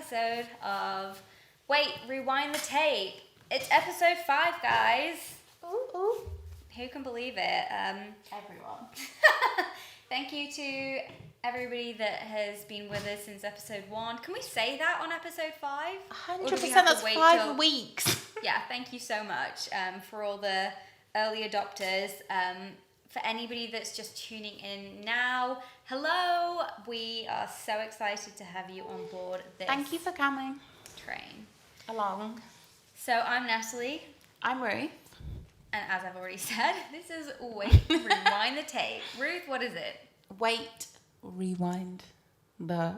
episode of Wait, Rewind the Tape. It's episode 5, guys. Ooh. Who can believe it? Everyone. Thank you to everybody that has been with us since episode 1. Can we say that on episode 5? 100%, that's 5 weeks. Yeah, thank you so much for all the early adopters. For anybody that's just tuning in now, hello. We are so excited to have you on board this Thank you for coming train. along. So I'm Natalie. I'm Ruth. And as I've already said, this is Wait, Rewind the Tape. Ruth, what is it? Wait, rewind the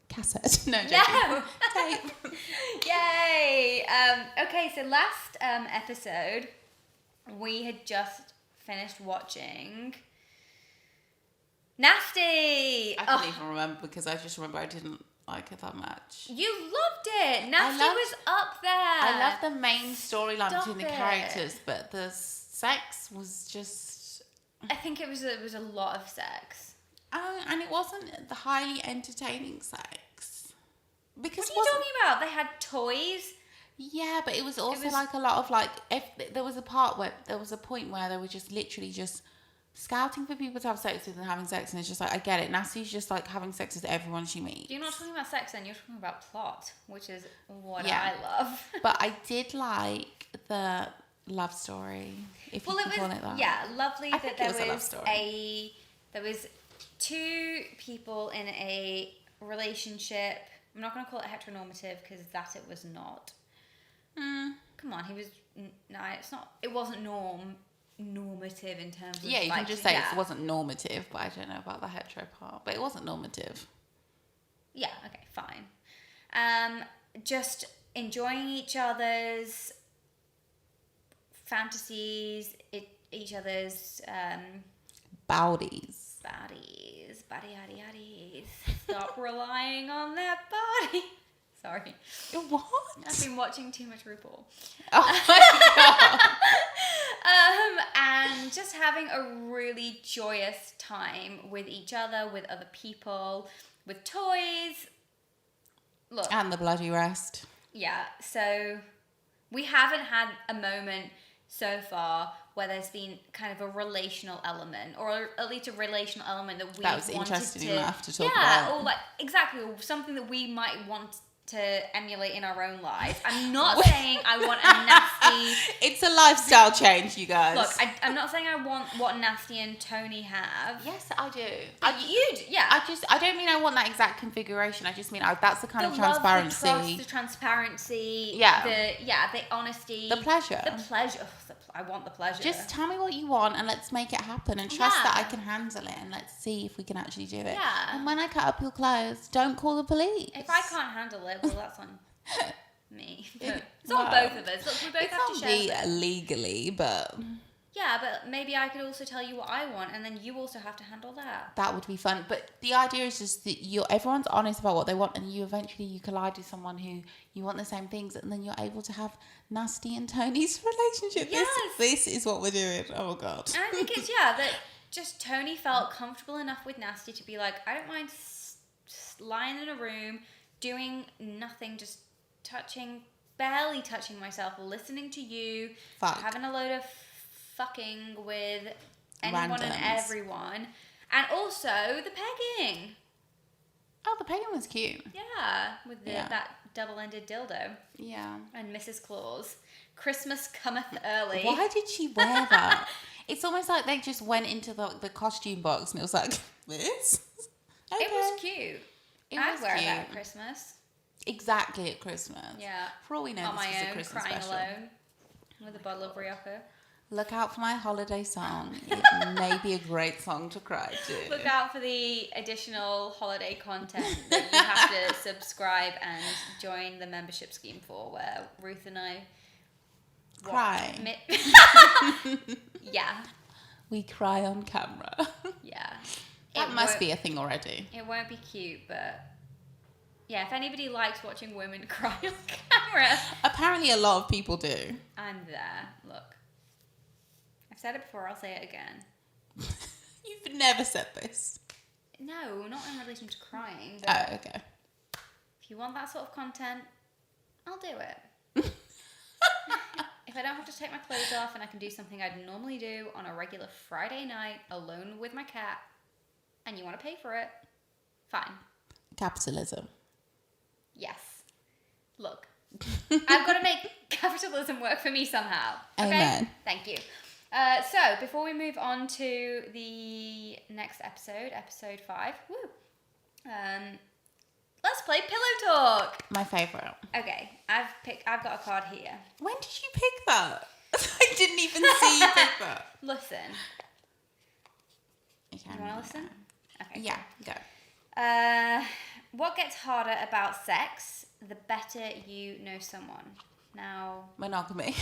cassette. No, joking. No! Tape. Yay! Okay, so last episode, we had just finished watching Nasty! I can't even remember because I just remember I didn't like it that much. You loved it! Nasty was up there! I love the main storyline Stop between the it. characters, but the sex was just... I think it was a lot of sex. and it wasn't the highly entertaining sex. Because What are you talking about? They had toys. Yeah, but it was also like a lot of like, if there was a point where they were just literally just scouting for people to have sex with and having sex, and it's just like, I get it. Nasty's just like having sex with everyone she meets. You're not talking about sex then, you're talking about plot, which is what Yeah. I love. But I did like the love story, if you can call it that. Yeah, lovely I that think it was a love story. there was two people in a relationship. I'm not going to call it heteronormative because that it was not. Come on, it wasn't normative in terms of... Yeah, you like, can just say it wasn't normative, but I don't know about the hetero part. But it wasn't normative. Yeah, okay, fine. Just enjoying each other's fantasies, each other's Bowdies. Body. Stop relying on their body. Sorry. What? I've been watching too much RuPaul. Oh my god. And just having a really joyous time with each other, with other people, with toys. Look. And the bloody rest. Yeah, so we haven't had a moment so far where there's been kind of a relational element, or at least a relational element that we was wanted interesting to, enough to talk yeah, about. or like exactly, or something that we might want to emulate in our own lives. I'm not saying I want a nasty... It's a lifestyle change, you guys. Look, I'm not saying I want what Nasty and Tony have. Yes, I do. Yeah. I don't mean I want that exact configuration. I just mean that's the kind of love, transparency. the trust, the transparency, Yeah. the honesty, The pleasure. The pleasure. Ugh, I want the pleasure. Just tell me what you want and let's make it happen, and trust that I can handle it, and let's see if we can actually do it. Yeah. And when I cut up your clothes, don't call the police. If I can't handle it, well, that's on me. It's Well, on both of us. Look, we both it's have to not share. me them. legally, but Yeah, but maybe I could also tell you what I want, and then you also have to handle that. that would be fun. But the idea is just that everyone's honest about what they want, and you eventually collide with someone who you want the same things, and then you're able to have Nasty and Tony's relationship. Yes. This is what we're doing. Oh god. And I think it's that just Tony felt comfortable enough with Nasty to be like, I don't mind lying in a room, doing nothing, just barely touching myself, listening to you, having a load of fucking with anyone and Randoms. everyone, and also the pegging. Oh, the pagan was cute. Yeah, with that double-ended dildo. Yeah. And Mrs. Claus. Christmas cometh early. Why did she wear that? It's almost like they just went into the costume box and it was like, this? Okay. It was cute. I'd wear cute. that at Christmas. Exactly at Christmas. Yeah. For all we know, On this my was a own, Christmas crying special. alone. With a bottle of Rioja. Look out for my holiday song. It may be a great song to cry to. Look out for the additional holiday content that you have to subscribe and join the membership scheme for, where Ruth and I cry. Yeah. We cry on camera. Yeah. That must be a thing already. It won't be cute, but yeah, if anybody likes watching women cry on camera, Apparently a lot of people do. I'm there. Look. I've said it before, I'll say it again. You've never said this. No, not in relation to crying. Oh, okay. If you want that sort of content, I'll do it. If I don't have to take my clothes off and I can do something I'd normally do on a regular Friday night alone with my cat, and you want to pay for it, fine. Capitalism. Yes. Look, I've got to make capitalism work for me somehow. Okay? Amen. Thank you. So, before we move on to the next episode, episode 5, let's play Pillow Talk. My favourite. Okay, I've got a card here. When did you pick that? I didn't even see you pick that. Listen. You want to listen? Okay. Yeah, go. What gets harder about sex the better you know someone? Now, Monogamy.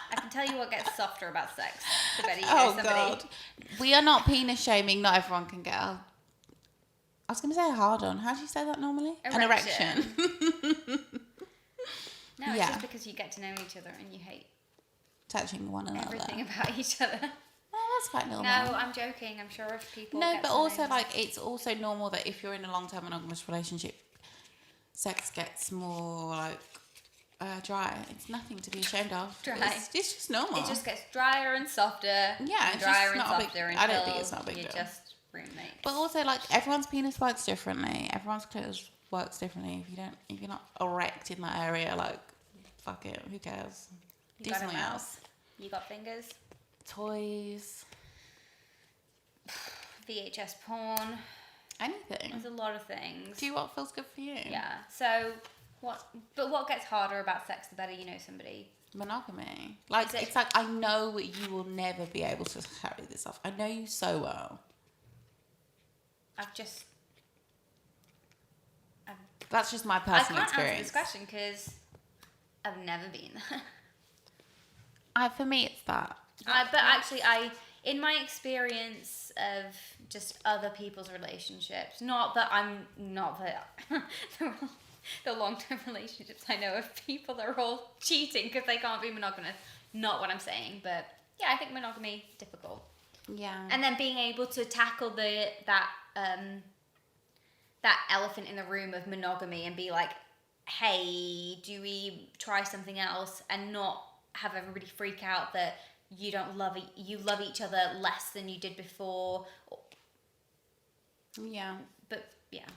I can tell you what gets softer about sex the better you know somebody. God. We are not penis shaming. Not everyone can get a... I was going to say a hard on. How do you say that normally? An erection. No, it's just because you get to know each other and you hate touching one another. Everything about each other. Oh, that's quite normal. No, I'm joking. I'm sure if people. No, but also like it's also normal that if you're in a long-term monogamous relationship, sex gets more like dry. It's nothing to be ashamed of. Dry. It's just normal. It just gets drier and softer. Yeah, and drier and softer until I don't think it's not a big you're deal. just roommates. But also, like everyone's penis works differently. Everyone's clitoris works differently. If you're not erect in that area, like fuck it, who cares? Do something else. You got fingers. Toys. VHS porn. Anything. There's a lot of things. Do what feels good for you. Yeah. So what gets harder about sex the better you know somebody? Monogamy. Like it's like I know you will never be able to carry this off. I know you so well. That's just my personal experience. I can't answer this question because I've never been there. For me, it's that. But actually, in my experience of just other people's relationships, the long-term relationships I know of people that are all cheating because they can't be monogamous. Not what I'm saying, but yeah, I think monogamy is difficult. Yeah. And then being able to tackle that elephant in the room of monogamy and be like, hey, do we try something else, and not have everybody freak out that you love each other less than you did before. Yeah. But yeah,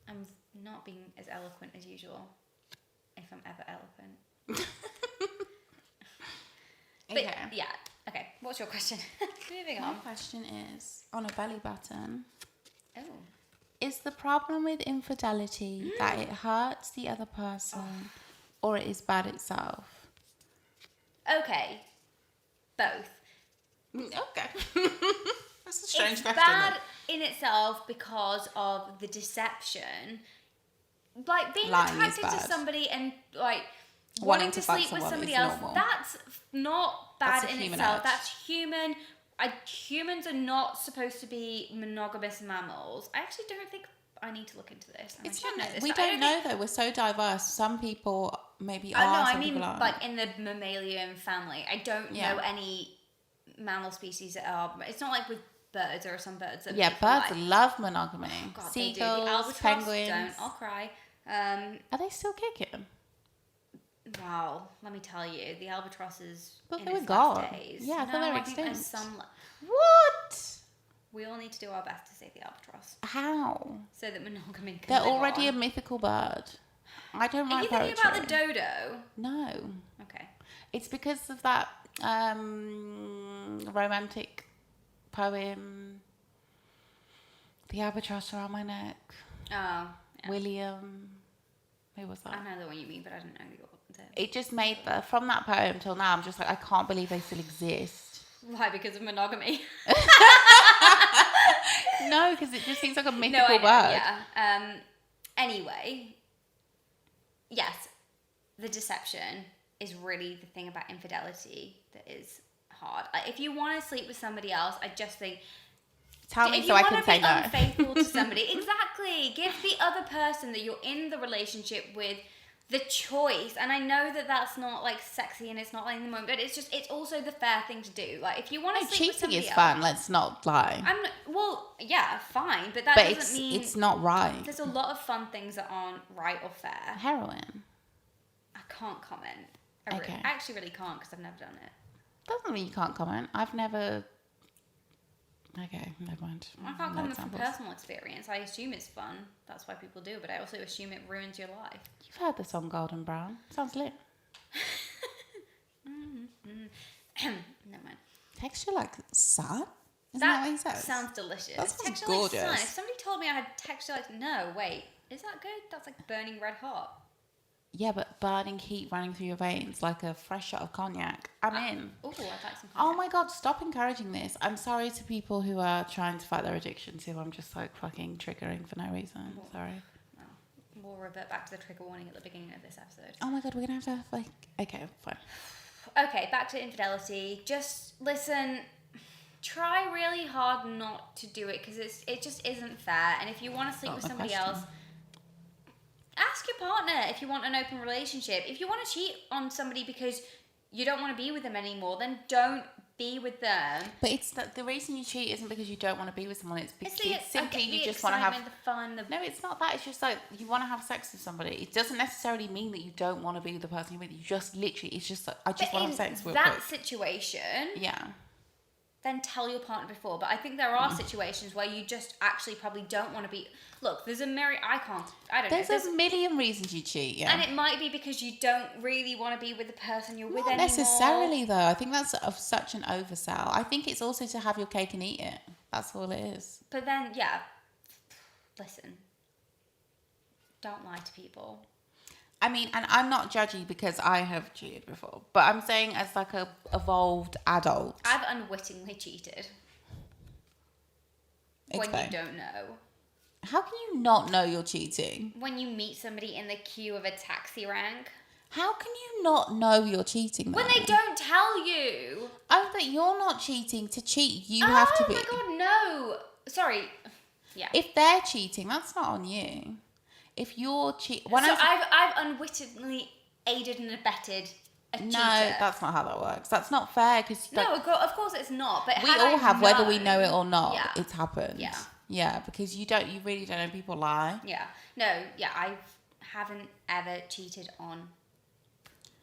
I'm not being as eloquent as usual, if I'm ever eloquent. Okay. But yeah. Okay. What's your question? Moving on. My question is, on a belly button. Oh. Is the problem with infidelity that it hurts the other person, or it is bad itself? Okay. Both. Okay. That's a strange question. It's bad in itself because of the deception. Like being attracted to somebody and like wanting to sleep with somebody else, normal. That's not bad in itself. Edge. That's human. Humans are not supposed to be monogamous mammals. I actually don't think I need to look into this. We don't know though. We're so diverse. Some people maybe are. No, I some mean people aren't. like in the mammalian family. I don't know any mammal species that are. It's not like with birds or some birds. That birds love monogamy. Oh, God, seagulls, they do. The albatross, penguins. don't. I'll cry. Are they still kicking? Wow, let me tell you, the albatross is in they were its gone. last days. Yeah, I thought they were extinct. What? We all need to do our best to save the albatross. How? So that monogamy can They're live already on. a mythical bird. I don't write poetry. Are you thinking about the dodo? No. Okay. It's because of that romantic poem, The Albatross Around My Neck. Oh. Yeah. William. Who was that? I know the one you mean, but I don't know the. It just made from that poem till now. I'm just like, I can't believe they still exist. Why? Because of monogamy? No, because it just seems like a mythical bird. Yeah. Anyway, yes, the deception is really the thing about infidelity that is hard. Like, if you want to sleep with somebody else, I just think. Tell me so I can say no. If you want to be unfaithful to somebody, exactly. Give the other person that you're in the relationship with the choice, and I know that that's not like sexy and it's not like in the moment, but it's also the fair thing to do. Like if you want to sleep with cheating somebody is else, fun. Let's not lie. Yeah, fine, but that But doesn't mean it's not right. there's a lot of fun things that aren't right or fair. Heroin. I can't comment. Okay. I actually really can't because I've never done it. Doesn't mean you can't comment. I've never. Okay, never mind. I can't comment from personal experience. I assume it's fun. That's why people do, but I also assume it ruins your life. You've heard the song Golden Brown. Sounds lit. Never mind. Texture like sun? Isn't that what he says? Sounds delicious. That sounds texture gorgeous. like sun. If somebody told me I had texture like... No, wait. Is that good? That's like burning red hot. Yeah, but burning heat running through your veins like a fresh shot of cognac. I'm in. Oh, I'd like some cognac. Oh my God, stop encouraging this. I'm sorry to people who are trying to fight their addictions who I'm just like fucking triggering for no reason. Sorry. We'll revert back to the trigger warning at the beginning of this episode. Oh my God, we're going to have like... Okay, fine. Okay, back to infidelity. Just listen... Try really hard not to do it because it just isn't fair. And if you want to sleep with somebody else, ask your partner if you want an open relationship. If you want to cheat on somebody because you don't want to be with them anymore, then don't be with them. But it's the reason you cheat isn't because you don't want to be with someone. It's because simply the you just want to have the fun. No, it's not that. It's just like you want to have sex with somebody. It doesn't necessarily mean that you don't want to be with the person you're with. You just literally, it's just like I just want to have sex with that situation. Yeah. Then tell your partner before. But I think there are situations where you just actually probably don't want to be... Look, there's a myriad... I don't know. There's a million reasons you cheat, yeah. And it might be because you don't really want to be with the person you're with anymore. Not necessarily, though. I think that's of such an oversell. I think it's also to have your cake and eat it. That's all it is. But then, yeah. Listen. Don't lie to people. I mean, and I'm not judgy because I have cheated before, but I'm saying as like a evolved adult. I've unwittingly cheated. When you don't know. How can you not know you're cheating? When you meet somebody in the queue of a taxi rank. How can you not know you're cheating though? When they don't tell you. Oh, but you're not cheating. To cheat, you have to be. Oh my God, no. Sorry. Yeah. If they're cheating, that's not on you. If you're cheating... I've unwittingly aided and abetted a cheater. No, that's not how that works. That's not fair because... No, of course it's not. But we all have, whether we know it or not, it's happened. Yeah. Yeah, because you really don't know. People lie. Yeah. No, yeah, I haven't ever cheated on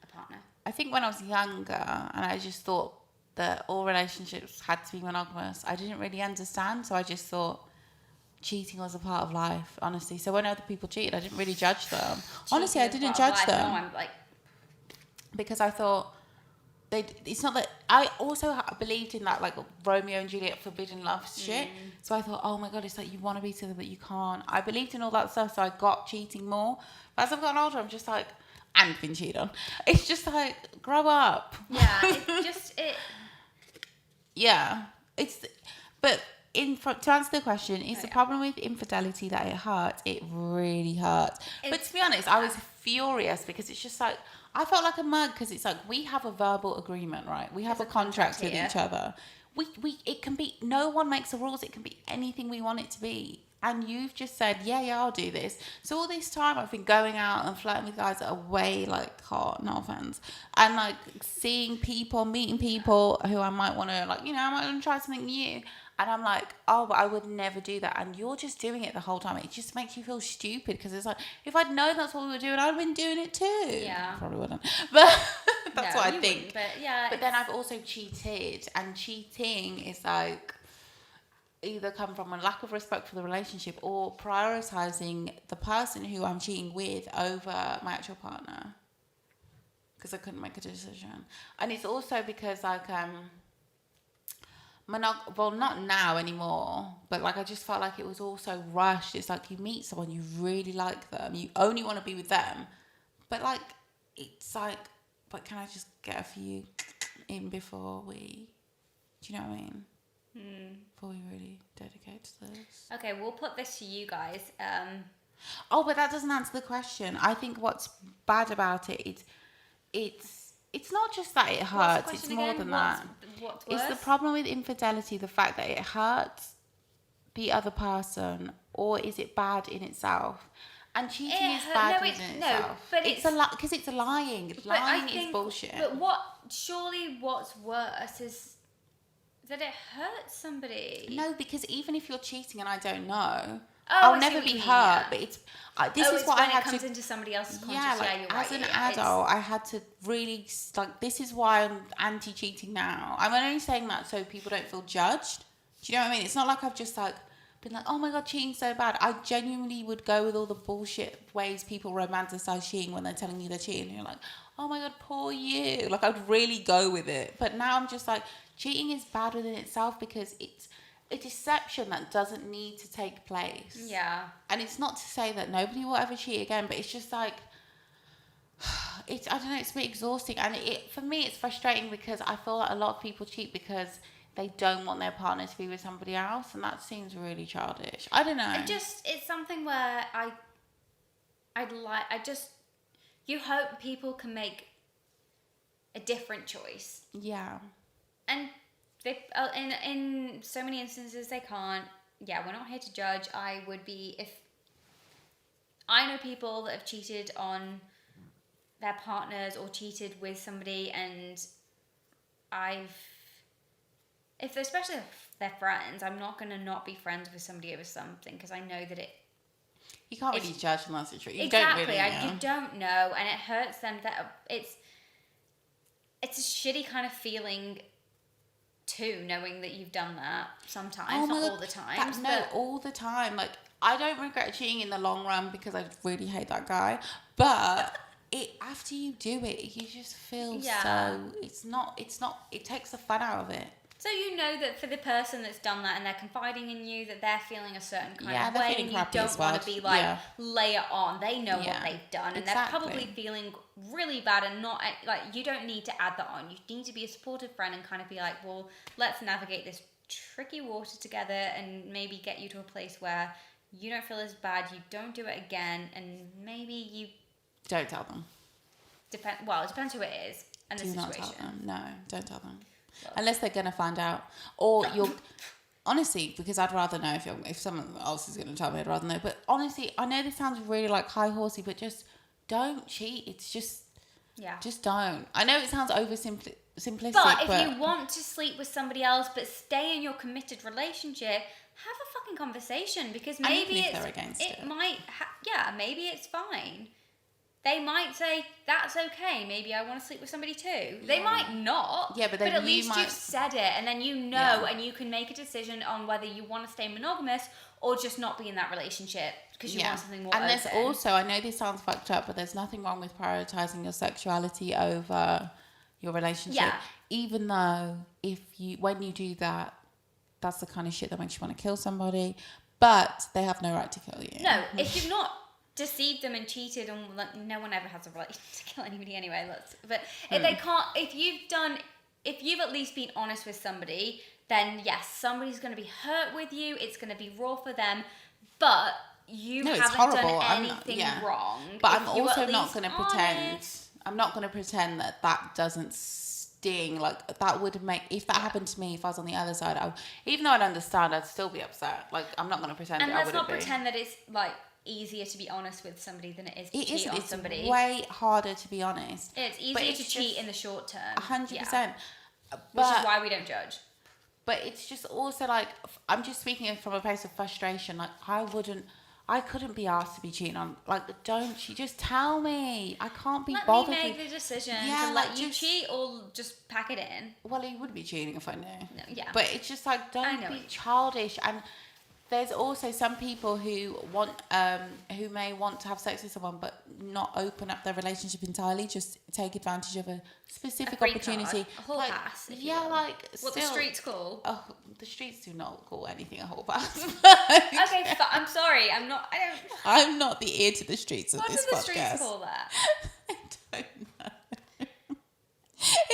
a partner. I think when I was younger and I just thought that all relationships had to be monogamous, I didn't really understand. So I just thought cheating was a part of life, honestly. So when other people cheated, I didn't really judge them. Honestly, I didn't judge them. No, I'm like... Because I thought... it's not that I also believed in that like Romeo and Juliet forbidden love shit. So I thought, oh my God, it's like you want to be together but you can't. I believed in all that stuff, so I got cheating more. But as I've gotten older, I'm just like, and been cheated on. It's just like, grow up. Yeah, Yeah, but to answer the question, is the problem with infidelity that it hurts? It really hurts. But to be honest, I was furious because it's just like. I felt like a mug because it's like we have a verbal agreement, right? We have a contract with each other. It can be, no one makes the rules. It can be anything we want it to be. And you've just said, yeah, I'll do this. So all this time I've been going out and flirting with guys that are way like hot, no offense. And like seeing people, meeting people who I might want to like, I might want to try something new. And I'm like, oh, but I would never do that. And you're just doing it the whole time. It just makes you feel stupid because it's like, if I'd known that's what we were doing, I'd have been doing it too. Yeah. Probably wouldn't. But that's what I think. But yeah. But then I've also cheated. And cheating is like either come from a lack of respect for the relationship or prioritizing the person who I'm cheating with over my actual partner. Because I couldn't make a decision. And it's also because like... well, not now anymore, but like I just felt like it was all so rushed. It's like you meet someone, you really like them, you only want to be with them, but like it's like, but can I just get a few in before we, do you know what I mean? Before we really dedicate to this. Okay, we'll put this to you guys. Oh, but that doesn't answer the question. I think what's bad about it's not just that it hurts, it's more than that. What's worse? It's the problem with infidelity, the fact that it hurts the other person, or is it bad in itself? And cheating is bad within itself. But it's a lot because it's a lying. Lying is bullshit. But what's worse is that it hurts somebody. No, because even if you're cheating and I don't know, I'll never be hurt. But it's this is what I had to. Comes into somebody else's conscious. Yeah, like, you're right. as an adult, I had to really like. This is why I'm anti-cheating now. I'm only saying that so people don't feel judged. Do you know what I mean? It's not like I've just like been like, oh my god, cheating's so bad. I genuinely would go with all the bullshit ways people romanticize cheating when they're telling you they're cheating. And you're like, oh my god, poor you. Like I'd really go with it. But now I'm just like, cheating is bad within itself because it's a deception that doesn't need to take place. Yeah. And it's not to say that nobody will ever cheat again, but it's just like, I don't know, it's a bit exhausting. And for me, it's frustrating because I feel like a lot of people cheat because they don't want their partner to be with somebody else. And that seems really childish. I don't know. It's something where you hope people can make a different choice. Yeah. And they, in so many instances, they can't. Yeah, we're not here to judge. I would be if I know people that have cheated on their partners or cheated with somebody, and especially if they're friends, I'm not going to not be friends with somebody over something because I know that you can't really judge unless it's true. You exactly, don't really know. You don't know, and it hurts them. That it's a shitty kind of feeling too, knowing that you've done that sometimes, not all the time. All the time. Like, I don't regret cheating in the long run because I really hate that guy. But after you do it, you just feel so. It takes the fun out of it. So you know that for the person that's done that and they're confiding in you, that they're feeling a certain kind of way, and you don't want to be like, lay it on. They know what they've done, and they're probably feeling really bad, and not like, you don't need to add that on. You need to be a supportive friend and kind of be like, well, let's navigate this tricky water together and maybe get you to a place where you don't feel as bad, you don't do it again, and maybe you don't tell them. It depends who it is and the situation. Not tell them. No, don't tell them. Unless they're gonna find out, or you'll honestly, because I'd rather know if someone else is gonna tell me, I'd rather know. But honestly, I know this sounds really like high horsey, but just don't cheat. It's just don't. I know it sounds simplistic, but if you want to sleep with somebody else but stay in your committed relationship, have a fucking conversation, because maybe maybe it's fine. They might say, that's okay, maybe I want to sleep with somebody too. They might not. Yeah, but at least you've said it, and then you know, and you can make a decision on whether you want to stay monogamous or just not be in that relationship because you want something more open. And there's also, I know this sounds fucked up, but there's nothing wrong with prioritizing your sexuality over your relationship. Yeah. Even though when you do that, that's the kind of shit that makes you want to kill somebody, but they have no right to kill you. No, if you've not deceived them and cheated, and no one ever has a right to kill anybody anyway. If you've at least been honest with somebody, then yes, somebody's going to be hurt with you. It's going to be raw for them, but you haven't done anything wrong. But I'm also not going to pretend. I'm not going to pretend that doesn't sting. Like, that would make, if that happened to me, if I was on the other side, even though I'd understand, I'd still be upset. Like, I'm not going to pretend. And let's not pretend that it's like easier to be honest with somebody than it is to cheat on somebody. It's way harder to be honest. It's easier to cheat in the short term. 100%. Which is why we don't judge. But it's just also like, I'm just speaking from a place of frustration. Like, I couldn't be asked to be cheating on. Like, don't cheat. Just tell me. I can't be bothered. Let me make the decision to let you cheat or just pack it in. Well, he would be cheating if I knew. No, yeah. But it's just like, don't be childish. And there's also some people who may want to have sex with someone but not open up their relationship entirely, just take advantage of a specific opportunity. A hall pass. What the streets call. Oh, the streets do not call anything a hall pass. Okay, I'm sorry. I'm not the ear to the streets of this podcast. What do the streets call that? I don't know.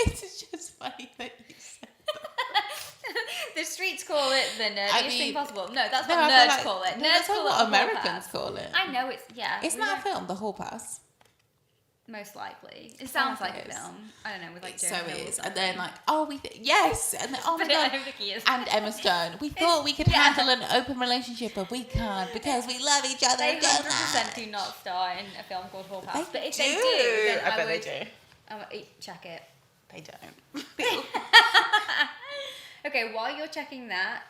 It's just funny that you said The streets call it the nerdiest thing possible. No, that's what nerds call it. Nerds call it what Americans call it. I know it's, It's not a film, The Hall Pass. Most likely. It sounds like a is. film. I don't know, with like It Jonah so Hill or is. something. And then like, oh, yes. And then, oh my But I God. don't think he is. And Emma Stone. We thought we could handle an open relationship, but we can't because we love each other. They so 100% much. do not star in a film called Hall Pass. They But if do. they do, then I bet would, they do. Check it. They don't. Okay, while you're checking that,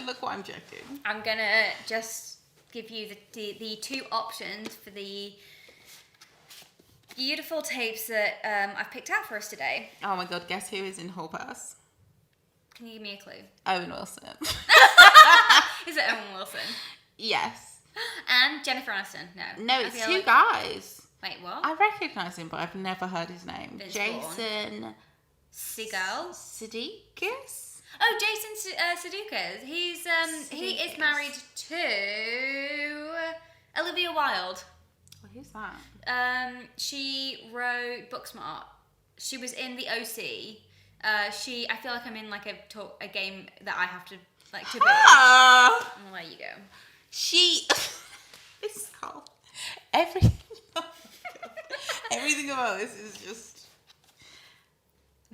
Look what I'm checking. I'm gonna just give you the two options for the beautiful tapes that I've picked out for us today. Oh my God, guess who is in Hall Pass? Can you give me a clue? Owen Wilson. Is it Owen Wilson? Yes. And Jennifer Aniston? No. No, I it's feel two like- guys. Wait, what? I recognise him, but I've never heard his name. Vince Jason Seagal? Sudeikis? Oh, Jason Sudeikis. He is Sudeikis. married to Olivia Wilde. Well, who's that? She wrote Booksmart. She was in the OC. I feel like I'm in like a game that I have to like to be. Ah! Well, there you go. She. This whole. Everything. Everything about this is just.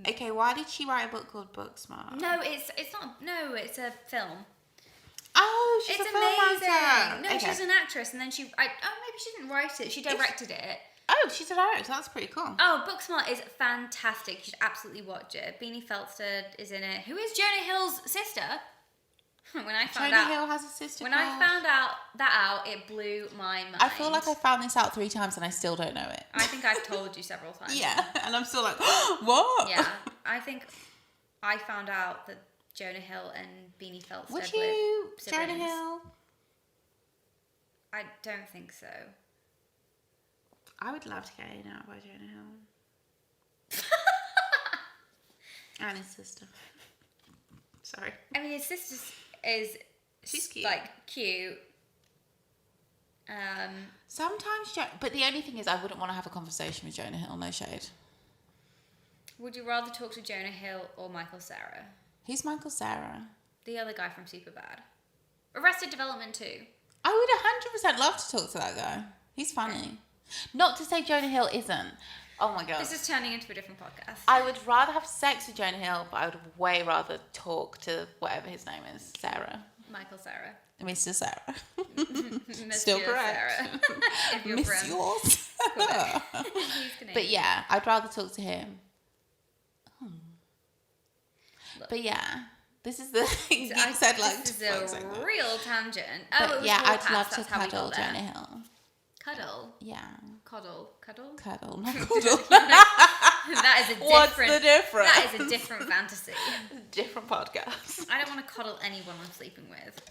Okay, why did she write a book called Booksmart? No, it's not. No, it's a film. Oh, she's It's a film amazing. writer. No, Okay. she's an actress, and then maybe she didn't write it. She directed it. Oh, she's a director. That's pretty cool. Oh, Booksmart is fantastic. You should absolutely watch it. Beanie Felstead is in it. Who is Jonah Hill's sister? When I found Jonah out, Hill has a sister. when I called- found out, it blew my mind. I feel like I found this out 3 times and I still don't know it. I think I've told you several times. Yeah, and I'm still like, what? Yeah, I think I found out that Jonah Hill and Beanie Felstead Would were you, siblings. Jonah Hill? I don't think so. I would love to get in out by Jonah Hill. And his sister. Sorry. I mean, his sister is She's cute. like cute. Sometimes, but the only thing is, I wouldn't want to have a conversation with Jonah Hill. No shade. Would you rather talk to Jonah Hill or Michael Cera? Who's Michael Cera? The other guy from Superbad. Arrested Development too. I would 100% love to talk to that guy. He's funny. Not to say Jonah Hill isn't. Oh my God. This is turning into a different podcast. I would rather have sex with Jonah Hill, but I would way rather talk to whatever his name is, Sarah. Michael Cera. Mr. Sarah. Monsieur Still correct. Sarah. If you're from Monsieur Sarah. He's Canadian. But yeah, I'd rather talk to him. Look. But yeah, this is the thing you I- said like. this fuck is a second. real tangent. But it was yeah, Hall I'd Pass, love to that's how we cuddle got there. Jonah Hill. Cuddle? Yeah. Cuddle? Cuddle, not cuddle. That is a different... What's the difference? That is a different fantasy. Different podcast. I don't want to cuddle anyone I'm sleeping with.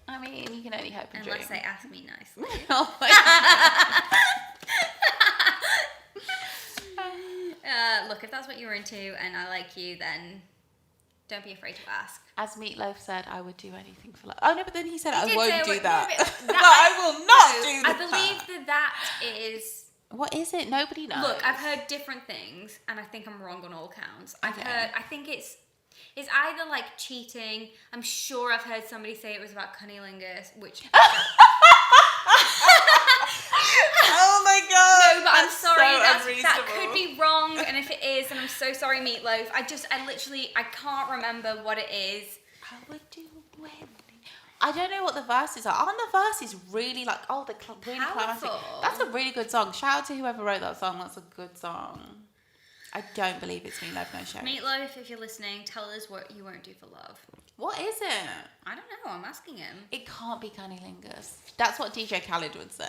I mean, you can only hope and Unless dream. they ask me nicely. Oh my God. Look, if that's what you're into and I like you, then don't be afraid to ask. As Meatloaf said, I would do anything for love. Oh no, but then he said He I did won't say I do would- that. no, but But I will not do I that. believe that is... What is it? Nobody knows. Look, I've heard different things, and I think I'm wrong on all counts. Okay. I think it's either like cheating. I'm sure I've heard somebody say it was about cunnilingus, which... Oh my God. No, but I'm that's sorry. so That unreasonable. could be wrong, and if it is, then I'm so sorry, Meatloaf. I can't remember what it is. I would do anything. I don't know what the verses are. Aren't the verses really like, really climatic? Powerful. That's a really good song. Shout out to whoever wrote that song. That's a good song. I don't believe it's Meatloaf, no shade. Meatloaf, if you're listening, tell us what you won't do for love. What is it? I don't know. I'm asking him. It can't be cunnilingus. That's what DJ Khaled would say.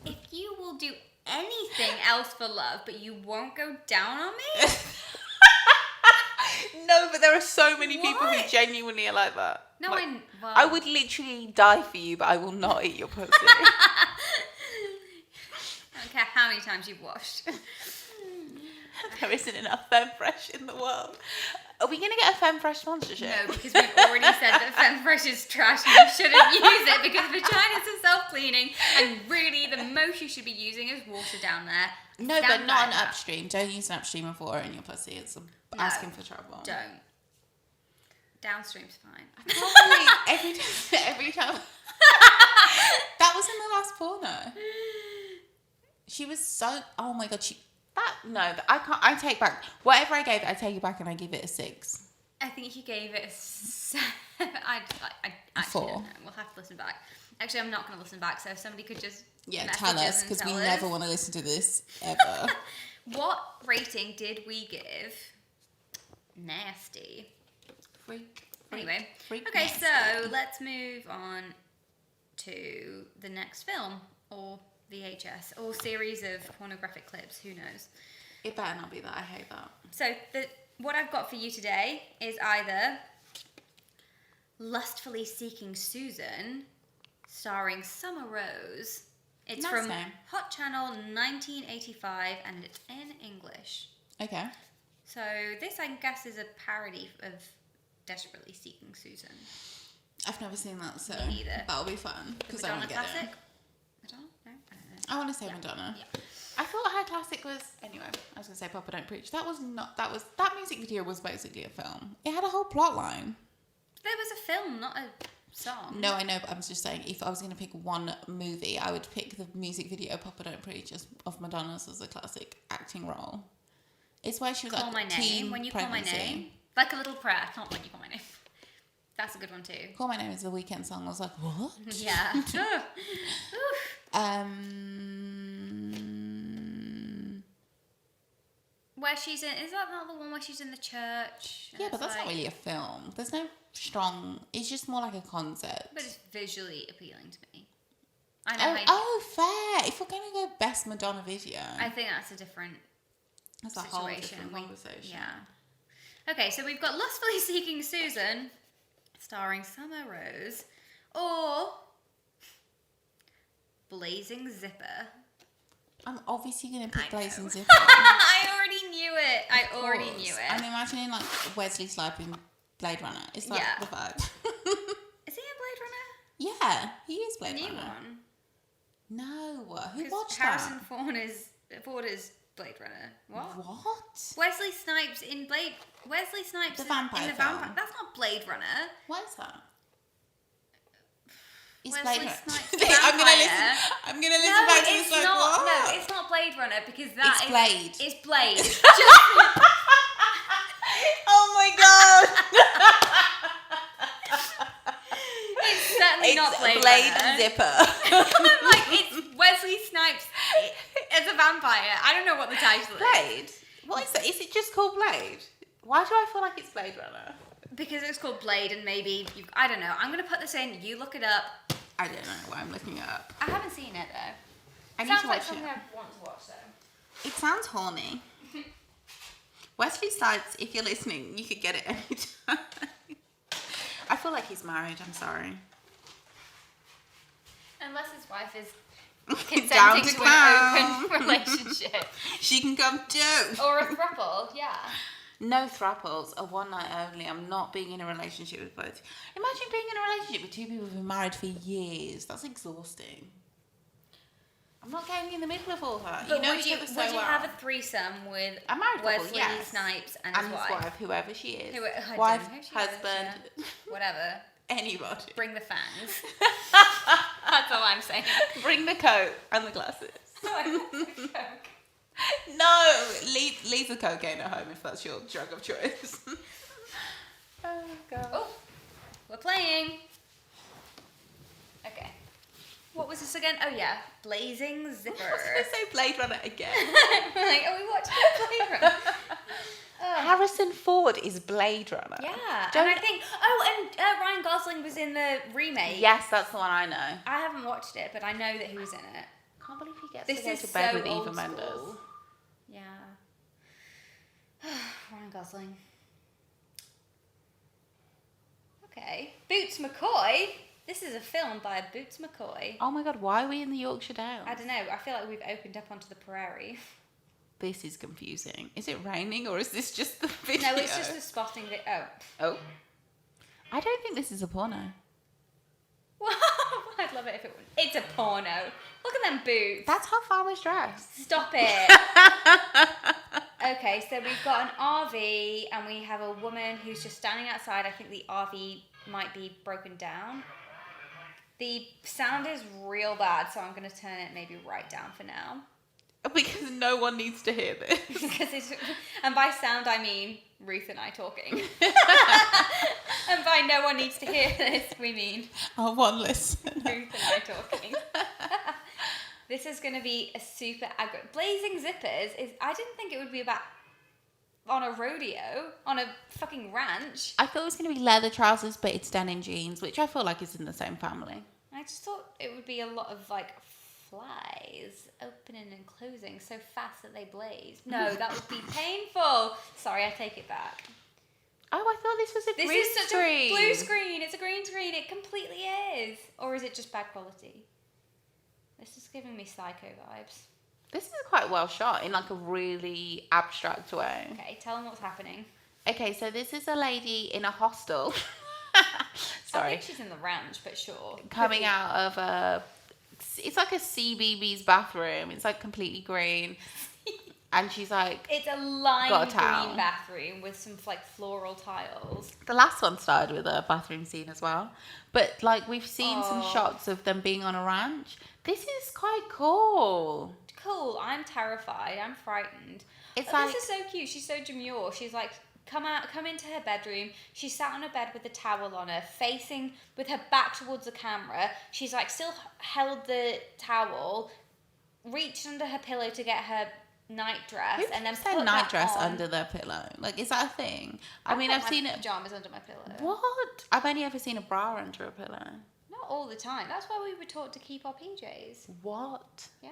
If you will do anything else for love, but you won't go down on me. No, but there are so many people who What? genuinely are like that. No, Like, well, I would literally die for you, but I will not eat your pussy. I don't care how many times you've washed. There isn't enough Femme Fresh in the world. Are we going to get a Femme Fresh sponsorship? No, because we've already said that Femme Fresh is trash and you shouldn't use it because vaginas are self-cleaning and really the most you should be using is water down there. No, Stand but by not an that. upstream. Don't use an upstream of water in your pussy. It's asking for trouble. Don't. Downstream's fine. Probably every time. That was in the last porno. She was so. Oh my god. I can't. I take back whatever I gave it. I take it back and I give it a 6. I think you gave it a 7. I actually 4. don't know. We'll have to listen back. Actually, I'm not going to listen back. So if somebody could just Tell us, because we never want to listen to this ever. What rating did we give Nasty? Freak. Anyway, Freak okay, Nasty. so let's move on to the next film or VHS or series of pornographic clips. Who knows? It better not be that. I hate that. So what I've got for you today is either Lustfully Seeking Susan, starring Summer Rose. It's Nice from name. Hot Channel 1985 and it's in English. Okay. So this, I guess, is a parody of Desperately Seeking Susan. I've never seen that, so Me neither. that'll be fun The because I want Madonna to get classic? it. Madonna? No? I don't know. I want to say Yeah. Madonna. Yeah. I thought her classic was anyway. I was gonna say Papa Don't Preach. That music video was basically a film. It had a whole plot line. There was a film, not a song. No, I know, but I was just saying if I was gonna pick one movie, I would pick the music video Papa Don't Preach of Madonna's as a classic acting role. It's where she was Call My Name. When you pregnancy. call my name. Like a little prayer. Not when you call my name. That's a good one too. Call My Name is the Weekend song. I was like, what? Yeah. Where she's in, is that not the one where she's in the church? And Yeah, it's but that's not like- really a film. There's no strong. It's just more like a concept. But it's visually appealing to me. I know. Fair. If we're gonna go best Madonna video, I think that's a different that's a whole situation. different conversation. Yeah. Okay, so we've got Lustfully Seeking Susan, starring Summer Rose, or Blazing Zipper. I'm obviously gonna pick I Blazing know. Zipper. I already knew it. I already Of knew course. it. I'm imagining like Wesley Snipes in Blade Runner. It's like Yeah. the vibe. Is he in Blade Runner? Yeah, he is The Blade new Runner. one. No, who 'Cause watched Harrison that? Ford is Blade Runner. What? What? Wesley Snipes in Blade. Wesley Snipes The in vampire the film. vampire. That's not Blade Runner. What is that? It's Wesley Blade Runner. Snipes, the I'm gonna vampire. listen. I'm gonna listen No, back to it's this. Like, not. what? No, it's not Blade Runner because that It's is- Blade. It's Blade. Oh my god! It's certainly not Blade Blade Runner. Zipper. I'm like, it's Wesley Snipes as a vampire. I don't know what the title is. Blade. What is that? Is it just called Blade? Why do I feel like it's Blade Runner? Because it's called Blade, and maybe I don't know. I'm gonna put this in. You look it up. I don't know why I'm looking it up. I haven't seen it though. I need Sounds to like watch something it. I want to watch though. It sounds horny. Wesley Snipes, if you're listening, you could get it anytime. I feel like he's married. I'm sorry. Unless his wife is Down consenting to to come. an open relationship She can come too. or a throuple. Yeah. No thruples, a one night only. I'm not being in a relationship with both. Imagine being in a relationship with two people who've been married for years. That's exhausting. I'm not getting in the middle of all that. But you know would each you other so would you well. have a threesome with A married couple, Wesley yes. Snipes and his wife? whoever she is. I don't Wife, know who she is, husband, yeah. Whatever. anybody. Bring the fans. That's all I'm saying. Bring the coat and the glasses. Coke. No, leave the cocaine at home if that's your drug of choice. Oh god. Oh, we're playing. Okay. What was this again? Oh yeah, Blazing Zipper. I was gonna say Blade Runner again. We're like, oh, we watched Blade Runner. Oh. Harrison Ford is Blade Runner. Yeah, Don't- and I think. Oh, and Ryan Gosling was in the remake. Yes, that's the one I know. I haven't watched it, but I know that he was in it. Can't believe he gets This to go is to bed so with Eva old Mendes. school. Yeah. Ryan Gosling. Okay. Boots McCoy. This is a film by Boots McCoy. Oh my god, why are we in the Yorkshire Dales? I don't know. I feel like we've opened up onto the prairie. This is confusing. Is it raining or is this just the video? No, it's just a spotting. Oh. Oh. I don't think this is a porno. I'd love it if it was. It's a porno. Look at them boots. That's how farmers dress. Stop it. Okay, so we've got an RV and we have a woman who's just standing outside. I think the RV might be broken down. The sound is real bad, so I'm going to turn it maybe right down for now. Because no one needs to hear this. And by sound, I mean Ruth and I talking. And by no one needs to hear this, we mean Our one listener. Ruth and I talking. This is going to be a super aggro. Blazing Zippers is. I didn't think it would be about on a rodeo, on a fucking ranch. I thought it was going to be leather trousers, but it's denim jeans, which I feel like is in the same family. I just thought it would be a lot of like flies opening and closing so fast that they blaze. No, that would be painful. Sorry, I take it back. Oh, I thought this was a green screen. This is such a blue screen. It's a green screen. It completely is. Or is it just bad quality? This is giving me Psycho vibes. This is quite well shot in like a really abstract way. Okay, tell them what's happening. Okay, so this is a lady in a hostel. Sorry. I think she's in the ranch, but sure. Coming out of a... It's like a CBeebies bathroom. It's like completely green. And she's like... It's a lime got a towel. green bathroom with some like floral tiles. The last one started with a bathroom scene as well. But like we've seen some shots of them being on a ranch. This is quite cool. Cool. I'm terrified. I'm frightened. It's This is so cute. She's so demure. She's like, come into her bedroom. She's sat on a bed with a towel on her, facing with her back towards the camera. She's like still held the towel, reached under her pillow to get her nightdress, and then put nightdress on. under their pillow. Like, is that a thing? I mean, I've seen it. Pajamas under my pillow. What? I've only ever seen a bra under a pillow. Not all the time. That's why we were taught to keep our PJs. What? Yeah.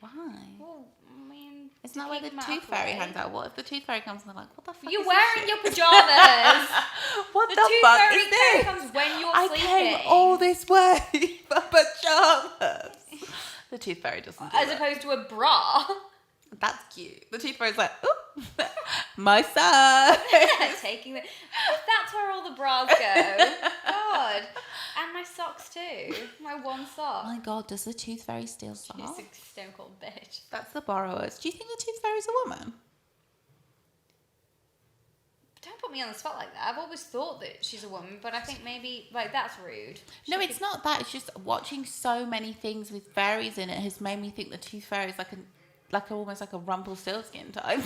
Why? Well, I mean, Isn't that where the tooth fairy hangs out? What if the tooth fairy comes and they're like, what the fuck You're is wearing this your pajamas. What The the tooth fuck fairy is this? comes when you're I sleeping. came all this way for pajamas. The tooth fairy doesn't do As that. opposed to a bra. That's cute. The tooth fairy's like, ooh, my son. Taking the. That's where all the bras go. God. And my socks too. My one sock. Oh my god, does the tooth fairy steal socks? She's a stone cold bitch. That's the borrowers. Do you think the tooth fairy's a woman? Don't put me on the spot like that. I've always thought that she's a woman, but I think maybe like that's rude. No, it's not that. It's just watching so many things with fairies in it has made me think the tooth fairy is almost like a Rumpelstiltskin type.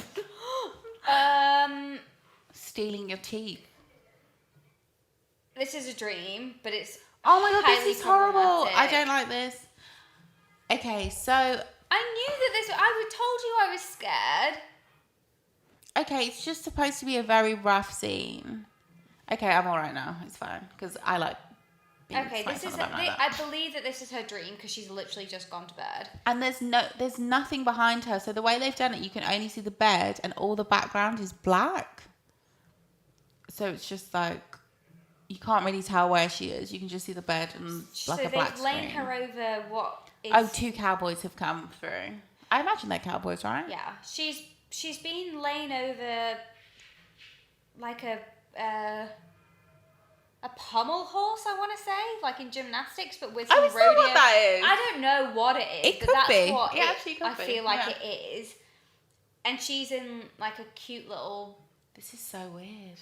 Stealing your teeth. This is a dream, but it's Oh my god, highly this is horrible. problematic. I don't like this. Okay, so I knew that this. I told you I was scared. okay, it's just supposed to be a very rough scene. Okay, I'm alright now. It's fine because I like. being Okay, spanked this is. on the bum like that. I believe that this is her dream because she's literally just gone to bed. And there's nothing behind her. So the way they've done it, you can only see the bed, and all the background is black. So it's just like you can't really tell where she is. You can just see the bed and like a black they've laid screen. her over what is. Oh, 2 cowboys have come through. I imagine they're cowboys, right? Yeah, she's been laying over like a pommel horse. I want to say, like in gymnastics, but with some Is rodeo. that what that is? I don't know what it is. It but could that's be. What It actually could I be, feel like yeah. it is, and she's in like a cute little. This is so weird.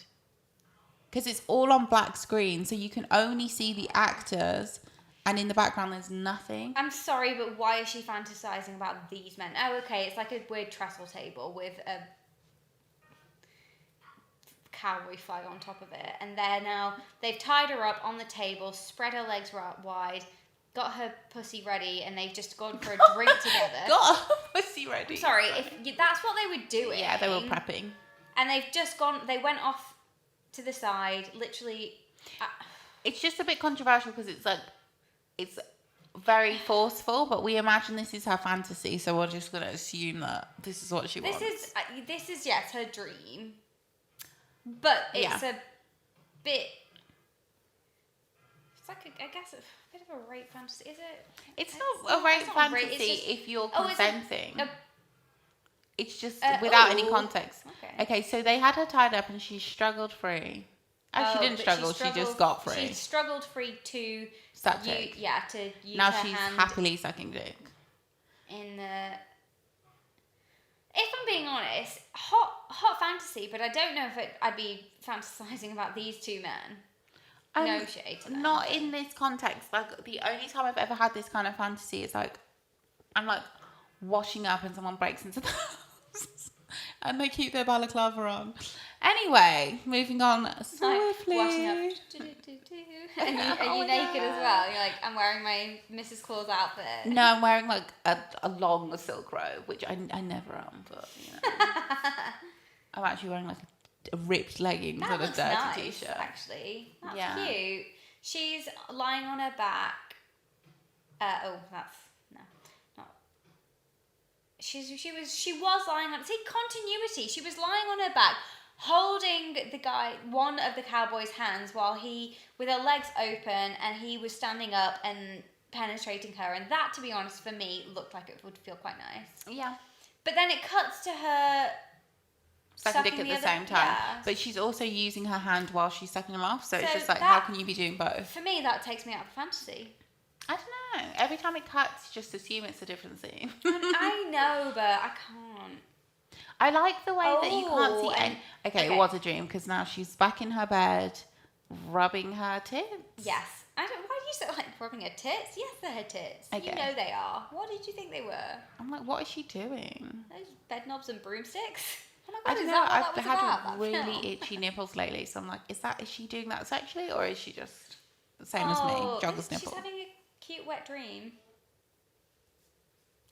Because it's all on black screen, so you can only see the actors, and in the background there's nothing. I'm sorry, but why is she fantasizing about these men? Oh, okay, it's like a weird trestle table with a cowboy flag on top of it, and they've tied her up on the table, spread her legs wide, got her pussy ready, and they've just gone for a drink together. Got a pussy ready. Sorry, that's what they were doing. Yeah, they were prepping. And they've just gone. They went off to the side, literally. It's just a bit controversial because it's very forceful, but we imagine this is her fantasy, so we're just gonna assume that this is what she wants. This is yes, her dream, but it's a bit. It's like I guess a bit of a rape fantasy, is it? It's not a rape fantasy if you're consenting. It's just without any context. Okay, so they had her tied up and she struggled free. She didn't struggle, she just got free. She struggled free to suck dick. To use now her she's hand happily sucking dick. in the. If I'm being honest, hot fantasy, but I don't know if I'd be fantasizing about these two men. No shade to them. Not in this context. Like the only time I've ever had this kind of fantasy is like, I'm like, washing up and someone breaks into the house and they keep their balaclava on. Anyway, moving on swiftly. Washing up. And are you naked as well? You're like, I'm wearing my Mrs. Claus outfit. No, I'm wearing like a long silk robe, which I never am, but you know. I'm actually wearing like a ripped leggings and a dirty nice, t-shirt. Actually, that's cute. She's lying on her back. She was lying on. See, continuity. She was lying on her back, holding one of the cowboy's hands, while he, with her legs open, and he was standing up and penetrating her. And that, to be honest, for me, looked like it would feel quite nice. Yeah. But then it cuts to her sucking dick at the same time. Yeah. But she's also using her hand while she's sucking him off. So it's just like, how can you be doing both? For me, that takes me out of fantasy. I don't know. Every time it cuts, just assume it's a different scene. I know, but I can't. I like the way that you can't see any... Okay, it was a dream, because now she's back in her bed, rubbing her tits. Yes. Why do you say like rubbing her tits? Yes, they're her tits. Okay. You know they are. What did you think they were? I'm like, what is she doing? Those bed knobs and broomsticks? Oh my God, I don't know. I've had really itchy nipples lately, so I'm like, is she doing that sexually, or is she just the same as me, joggles nipple? She's having a cute wet dream.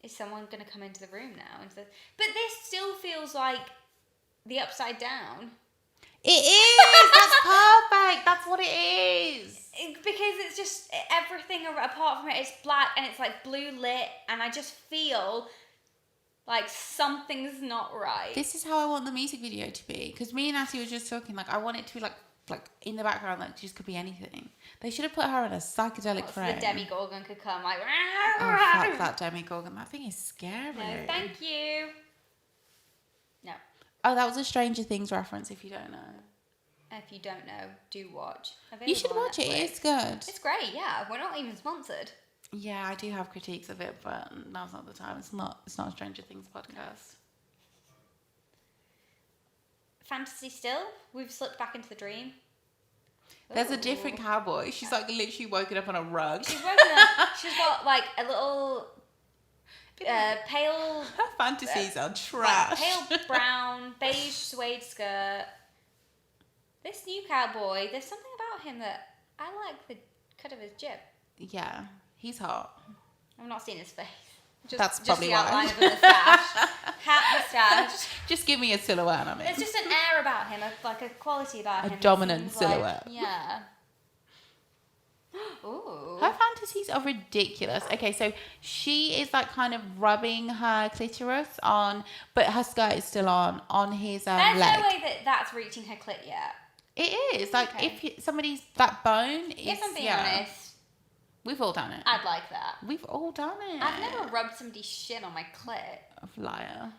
Is someone going to come into the room now? But this still feels like the Upside Down. It is! That's perfect! That's what it is! Because it's just everything apart from it is black and it's like blue lit, and I just feel like something's not right. This is how I want the music video to be. Because me and Natty were just talking, like, I want it to be like in the background, like, just could be anything. They should have put her in a psychedelic frame. So the Demogorgon could come like... Oh, fuck that Demogorgon. That thing is scary. No, thank you. No. Oh, that was a Stranger Things reference, if you don't know. If you don't know, do watch. You should watch it. It's good. It's great, yeah. We're not even sponsored. Yeah, I do have critiques of it, but now's not the time. It's not a Stranger Things podcast. Fantasy still? We've slipped back into the dream. There's a different cowboy. She's like literally woken up on a rug. She's woken up. She's got like a little pale... Her fantasies are trash. Like, pale brown, beige suede skirt. This new cowboy, there's something about him that I like the cut of his jib. Yeah, he's hot. I've not seen his face. That's probably the outline of the moustache. Hat, moustache. Just give me a silhouette, I mean. There's just an air about him, like a quality about him. A dominant silhouette. Like, yeah. Ooh. Her fantasies are ridiculous. Okay, so she is like kind of rubbing her clitoris on, but her skirt is still on his leg. There's no way that's reaching her clit yet. It is. Like, if somebody's, that bone is... If I'm being honest... We've all done it. I'd like that. We've all done it. I've never rubbed somebody's shin on my clit. Liar.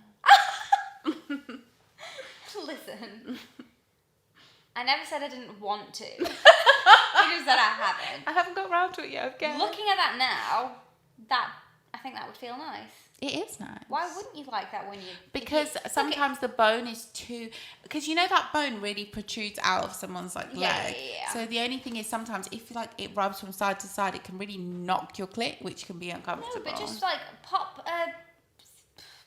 Listen. I never said I didn't want to. I just said I haven't. I haven't got around to it yet, okay? Looking at that now, I think that would feel nice. It is nice. Why wouldn't you like that when you... Because sometimes the bone is too... Because you know that bone really protrudes out of someone's like leg. Yeah. So the only thing is sometimes if like it rubs from side to side, it can really knock your clit, which can be uncomfortable. No, but just like pop a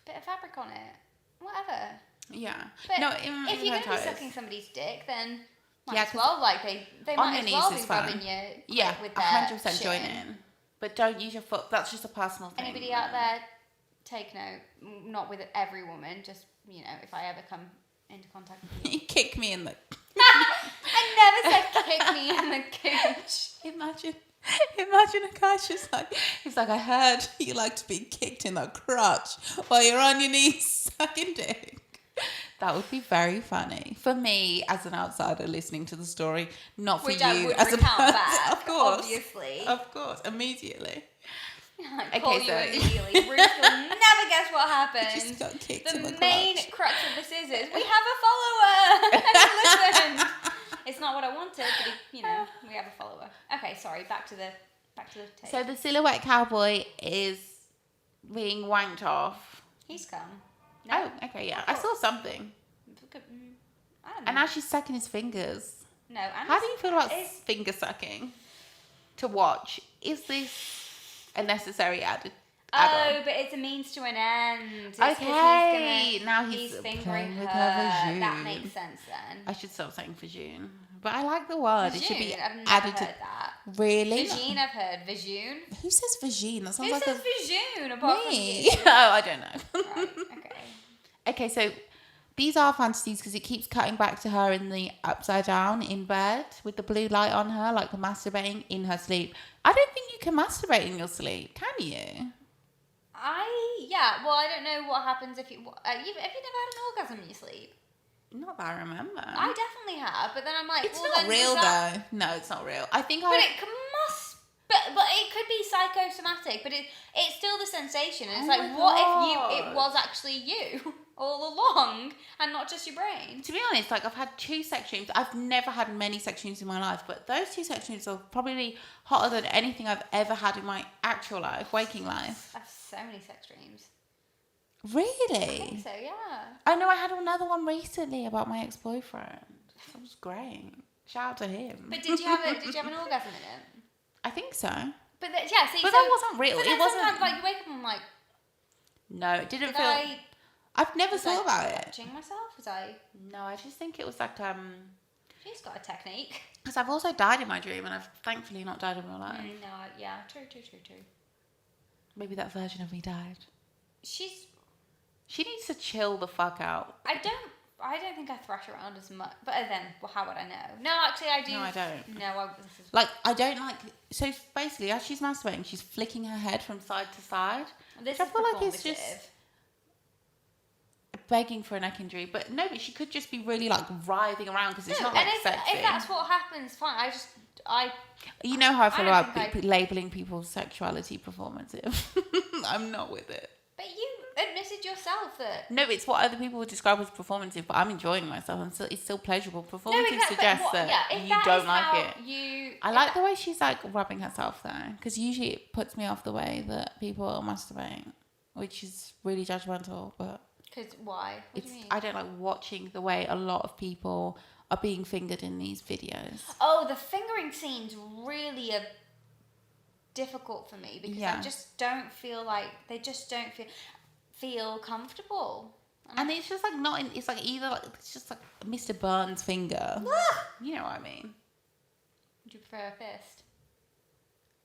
bit of fabric on it. Whatever. Yeah. But no, if you're going to be sucking somebody's dick, then might yeah, as well, like they might as well be rubbing you with their 100% join in. But don't use your foot. That's just a personal thing. Anybody out there, take note. Not with every woman, just, you know, if I ever come into contact with you. Kick me in the... I never said kick me in the cooch. Imagine a guy's just like, he's like, I heard you like to be kicked in the crotch while you're on your knees sucking dick. That would be very funny for me as an outsider listening to the story, not for Which you I would as a recount person. back, of course, immediately. Like, call you immediately. Ruth will never guess what happened. You just got kicked in the main crotch. crux of this is we have a follower. Listen, it's not what I wanted, but we have a follower. Okay, sorry. Back to the tape. So the silhouette cowboy is being wanked off. He's come. No? Oh, okay, yeah. I saw something. I don't know. And now she's sucking his fingers. No. How do you feel about finger sucking to watch? Is this a necessary added? Oh, but it's a means to an end. It's 'cause Okay, now he's fingering playing with her. her vagine. That makes sense then. I should stop saying vagine. But I like the word. It should be Vagine? I've never added heard to... that. Really? Vagine, I've heard. Vagine? Who says vagine? That sounds Who like says a... vagine apart Me? from you? Oh, I don't know. Right, okay. Okay, so these are fantasies because it keeps cutting back to her in the upside down in bed with the blue light on her, like masturbating in her sleep. I don't think you can masturbate in your sleep, can you? Well, I don't know what happens if you... have you never had an orgasm in your sleep? Not that I remember. I definitely have, but then I'm like... It's well, not then real, does that... though. No, it's not real. I think But it must... But it could be psychosomatic, but it's still the sensation. And it's Oh like, my what God. if it was actually you all along and not just your brain? To be honest, like I've had 2 sex dreams. I've never had many sex dreams in my life, but those 2 sex dreams are probably hotter than anything I've ever had in my actual life, waking life. I have so many sex dreams. Really? I think so, yeah. I know I had another one recently about my ex-boyfriend. That was great. Shout out to him. But did you have an orgasm in it? I think so. But see, But that wasn't real. But It then wasn't. sometimes, like, you wake up and I'm like, No, it didn't did feel. I've never was thought about it. touching myself? Was I? No, I just think it was like She's got a technique. because I've also died in my dream and I've thankfully not died in real life. No, yeah, true. Maybe that version of me died. She needs to chill the fuck out. I don't think I thrash around as much. But then, well, how would I know? No, actually, I do. No, I don't. No, this is... Like, I don't like... So, basically, as she's masturbating, she's flicking her head from side to side. This I is feel like it's performative. just begging for a neck injury. But no, but she could just be really, like, writhing around because it's not, like, sexy. If that's what happens, fine. You know how I feel don't about think labelling people's sexuality performative. I'm not with it. But you admitted yourself that... No, it's what other people would describe as performative, but I'm enjoying myself. It's still pleasurable. Performative suggests that you don't like it. I like the way she's like rubbing herself though, because usually it puts me off the way that people are masturbating, which is really judgmental. But because why? What do you mean? I don't like watching the way a lot of people are being fingered in these videos. Oh, the fingering scenes really are difficult for me because I just don't feel like they just don't feel comfortable. And it's just like not in, it's like either like it's just like Mr. Burns' finger. You know what I mean? Would you prefer a fist?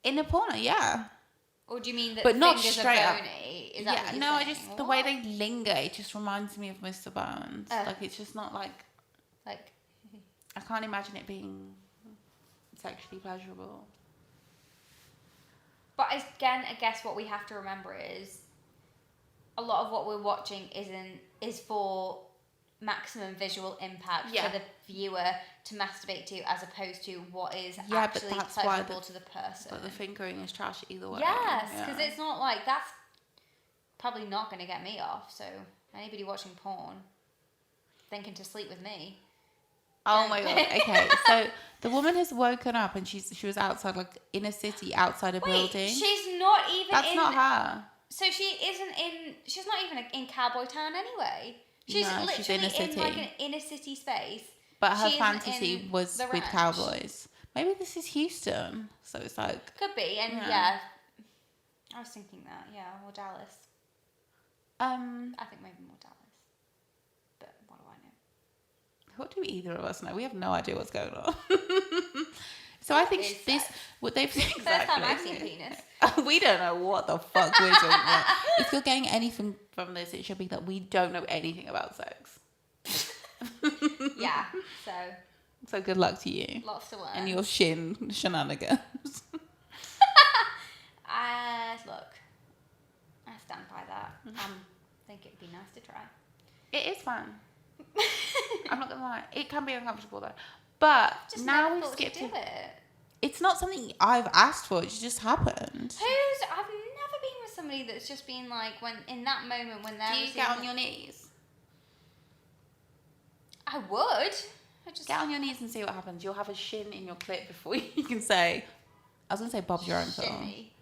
In a porno, yeah. Or do you mean that but not fingers straight are up. bony? Is that what you're no, saying? I just the way they linger, it just reminds me of Mr. Burns. Like it's just not like I can't imagine it being sexually pleasurable. But again, I guess what we have to remember is a lot of what we're watching is for maximum visual impact for the viewer to masturbate to, as opposed to what is actually pleasurable to the person. But the fingering is trash either way. Yes, because it's not like that's probably not going to get me off. So anybody watching porn thinking to sleep with me. Oh my god. Okay, so the woman has woken up and she was outside, like in a city outside a building. She's not even. That's not her. So she's not even in cowboy town anyway. She's literally she's in a city. in like an inner city space. But her fantasy was with cowboys. Maybe this is Houston, so it's like could be, and I was thinking that, or Dallas. I think maybe more Dallas. But what do I know? What do either of us know? We have no idea what's going on. So I think what they've said exactly. First time I've seen penis. We don't know what the fuck we're talking about. If you're getting anything from this, it should be that we don't know anything about sex. Yeah, so good luck to you. Lots to learn. And your shenanigans. Look, I stand by that. I think it'd be nice to try. It is fun. I'm not gonna lie. It can be uncomfortable though. But just now we skip to it. It's not something I've asked for. It just happened. I've never been with somebody that's just been like when in that moment when they're. Do you get on your knees? I would. Get on your knees and see what happens. You'll have a shin in your clit before you can say. I was gonna say Bob's your uncle. Shimmy.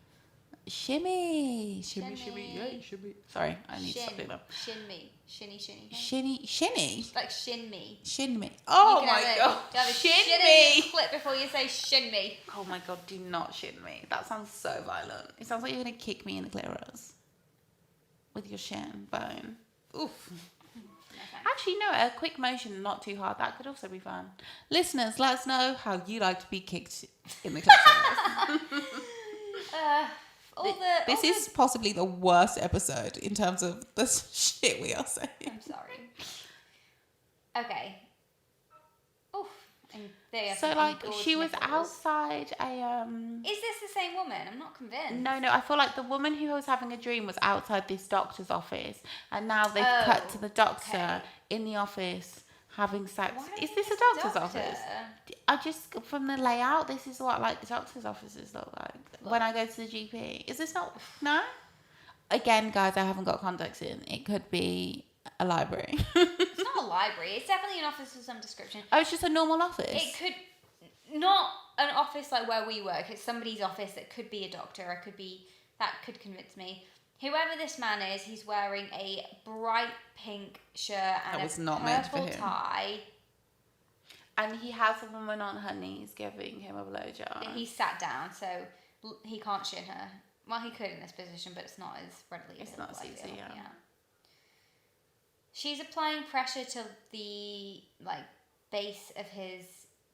Shimmy. Shimmy. Yeah, shimmy. Sorry, I need to stop doing that. Shin me. Shinny. Shinny. Like shin me. Shin me. Oh my god. You have a Shin shit me. in your clip before you say shin me. Oh my god, do not shin me. That sounds so violent. It sounds like you're going to kick me in the clitoris. With your shin bone. Oof. Actually, no, a quick motion, not too hard. That could also be fun. Listeners, let us know how you like to be kicked in the clitoris. This is possibly the worst episode in terms of the shit we are saying. I'm sorry. Okay. Oof. And they So, like, she was outside a... Is this the same woman? I'm not convinced. No, I feel like the woman who was having a dream was outside this doctor's office, and now they've cut to the doctor in the office having sex. Is this a doctor's office? I just, from the layout, this is what, like, doctor's offices look like when I go to the GP. Is this not... No? Again, guys, I haven't got context in. It could be a library. It's not a library. It's definitely an office of some description. Oh, it's just a normal office? It could... Not an office like where we work. It's somebody's office that could be a doctor. It could be... That could convince me. Whoever this man is, he's wearing a bright pink shirt and a purple tie. And he has a woman on her knees giving him a blowjob. He sat down, so he can't shin her. Well, he could in this position, but it's not as readily. It's not as easy, yeah. She's applying pressure to the base of his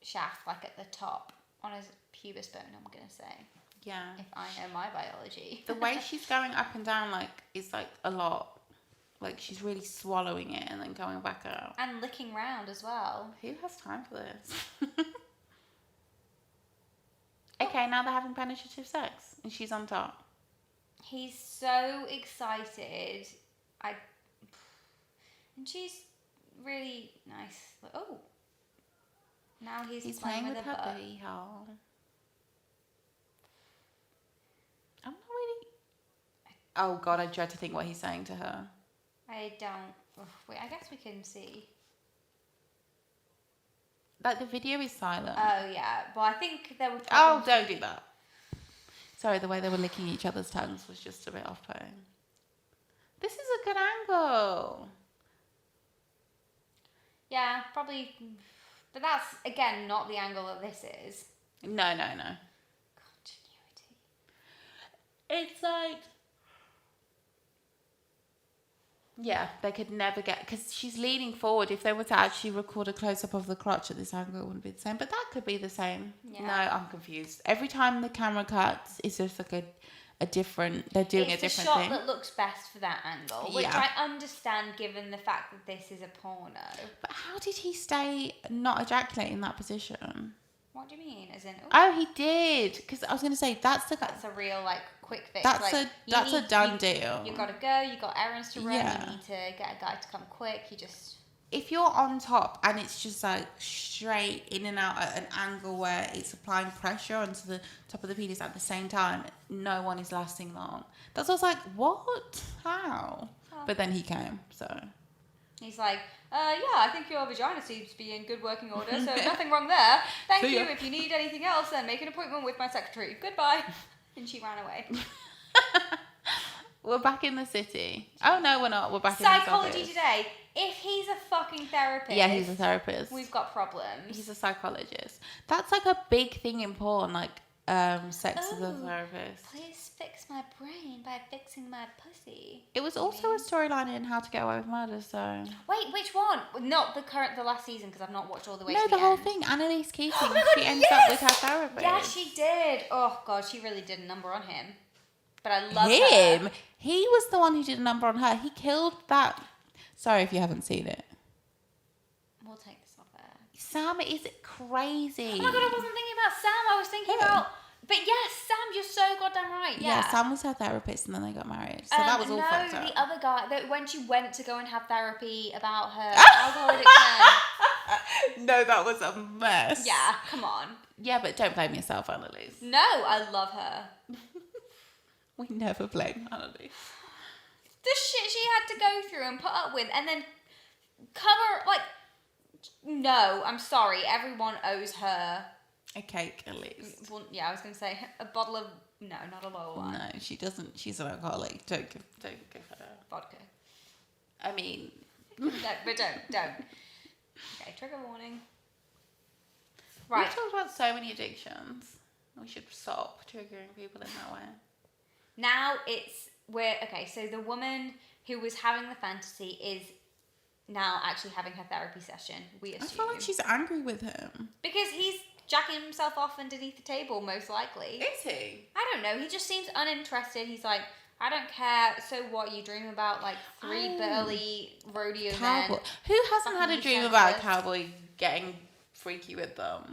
shaft, like at the top, on his pubis bone. I'm gonna say. Yeah. If I know my biology. The way she's going up and down, is a lot. Like, she's really swallowing it and then going back out. And looking round as well. Who has time for this? Okay, now they're having penetrative sex and she's on top. He's so excited. And she's really nice. Oh. Now he's playing with her booty hole. I'm not really... Oh, God, I dread to think what he's saying to her. I don't... Wait, I guess we can see. Like, the video is silent. Oh, yeah. Well, I think there were... Oh, don't do that. Sorry, the way they were licking each other's tongues was just a bit off-putting. This is a good angle. Yeah, probably... But that's, again, not the angle that this is. No. Continuity. It's like... Yeah, they could never get... Because she's leaning forward. If they were to actually record a close-up of the crotch at this angle, it wouldn't be the same. But that could be the same. Yeah. No, I'm confused. Every time the camera cuts, it's just like a different... They're doing a different thing. It's the shot that looks best for that angle. Which I understand given the fact that this is a porno. But how did he stay not ejaculate in that position? What do you mean? As in... Oh, he did. Because I was going to say, that's a real, quick fix. That's a done deal. You got to go. You got errands to run. Yeah. You need to get a guy to come quick. You just... If you're on top and it's just straight in and out at an angle where it's applying pressure onto the top of the penis at the same time, no one is lasting long. That's what I was like, what? How? Oh. But then he came, so... He's like, I think your vagina seems to be in good working order, so nothing wrong there. Thank you. If you need anything else, then make an appointment with my secretary. Goodbye. And she ran away. We're back in the city. Oh, no, we're not. We're back in Psychology Today. If he's a fucking therapist... Yeah, he's a therapist. We've got problems. He's a psychologist. That's a big thing in porn, sex as a therapist. Please fix my brain by fixing my pussy. It was also a storyline in How to Get Away with Murder, so... Wait, which one? Not the last season, because I've not watched all the way to the end. No, the whole thing. Annalise Keating. She ends up with her therapist. Yeah, she did. Oh, God, she really did a number on him. But I love him. He was the one who did a number on her. He killed that... Sorry if you haven't seen it. We'll take this off air. Sam is crazy. Oh my God, I wasn't thinking about Sam. I was thinking about... But yes, Sam, you're so goddamn right. Yeah, Sam was her therapist and then they got married. So that was all fucked up. No, the other guy, when she went to go and have therapy about her alcoholic friend. No, that was a mess. Yeah, come on. Yeah, but don't blame yourself, Annalise. No, I love her. We never blame Annalise. The shit she had to go through and put up with and then cover, no, I'm sorry, everyone owes her... A cake, at least. Well, yeah, I was going to say a bottle of No, not a lower one. No, she doesn't. She's an alcoholic. Don't give her Vodka. I mean, No, but don't. Okay, trigger warning. Right. we've talked about so many addictions. We should stop triggering people in that way. Now so the woman who was having the fantasy is now actually having her therapy session, we assume. I feel like she's angry with him. Because he's jacking himself off underneath the table, most likely. Is he? I don't know. He just seems uninterested. He's like, I don't care. So what? You dream about like three burly rodeo men. Who hasn't had a dream about a cowboy getting freaky with them?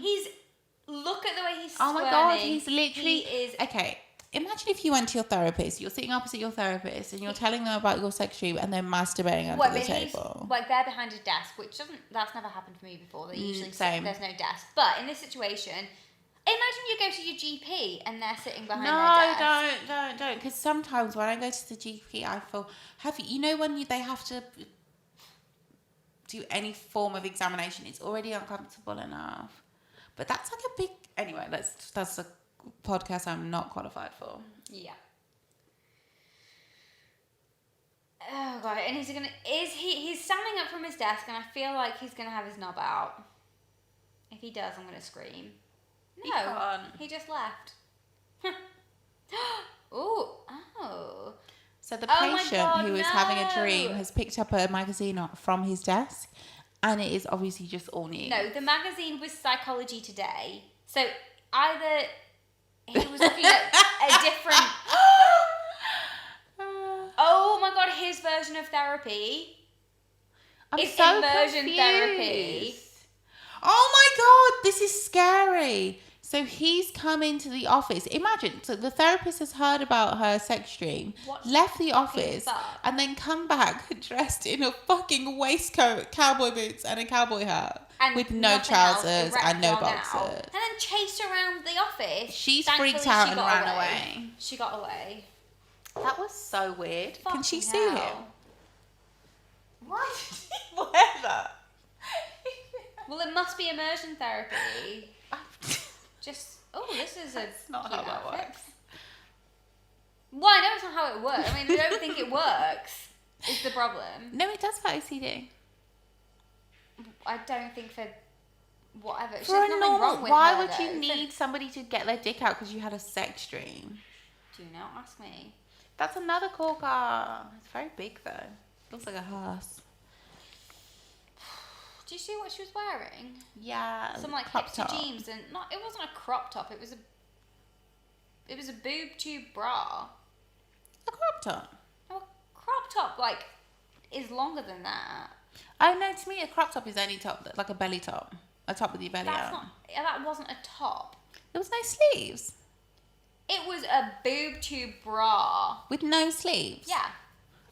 Look at the way he's Oh squirming. my god, he's literally... He is... Okay, imagine if you went to your therapist, you're sitting opposite your therapist and you're telling them about your sex dream and they're masturbating under the table. Like they're behind a desk, which that's never happened to me before. They usually same. There's no desk. But in this situation, imagine you go to your GP and they're sitting behind their desk. No, don't. Because sometimes when I go to the GP, I feel... when they have to do any form of examination, it's already uncomfortable enough. But that's like a big... Anyway, that's a podcast I'm not qualified for. Yeah. Oh god, and he's standing up from his desk and I feel like he's gonna have his knob out. If he does, I'm gonna scream. No, he just left. Oh. So the patient who is having a dream has picked up a magazine from his desk and it is obviously just all new. No, the magazine was Psychology Today. So either he was looking at a different... Oh my god, his version of therapy is so immersion confused. therapy. Oh my god, this is scary. So he's come into the office. Imagine, so the therapist has heard about her sex dream, left the office, and then come back dressed in a fucking waistcoat, cowboy boots, and a cowboy hat. And with no trousers and no boxers. And then chased around the office. She's Thankfully, freaked out she and got ran away. She got away. That was so weird. Can she Fucking see hell. him? Why did he wear that? Well, it must be immersion therapy. This is That's not how that works. Well, I know it's not how it works. I mean, I don't think it works. Is the problem. No, it does for OCD. I don't think for whatever. For a normal, wrong with why her, would though. you need somebody to get their dick out because you had a sex dream? Do not ask me. That's another cool car. It's very big though. Looks like a hearse. Do you see what she was wearing? Yeah. Some like crop hipster top. jeans and it wasn't a crop top. It was a boob tube bra. A crop top. No, a crop top like is longer than that. Oh no, to me a crop top is only top, like a belly top. A top with your belly out. That wasn't a top. There was no sleeves. It was a boob tube bra. With no sleeves? Yeah.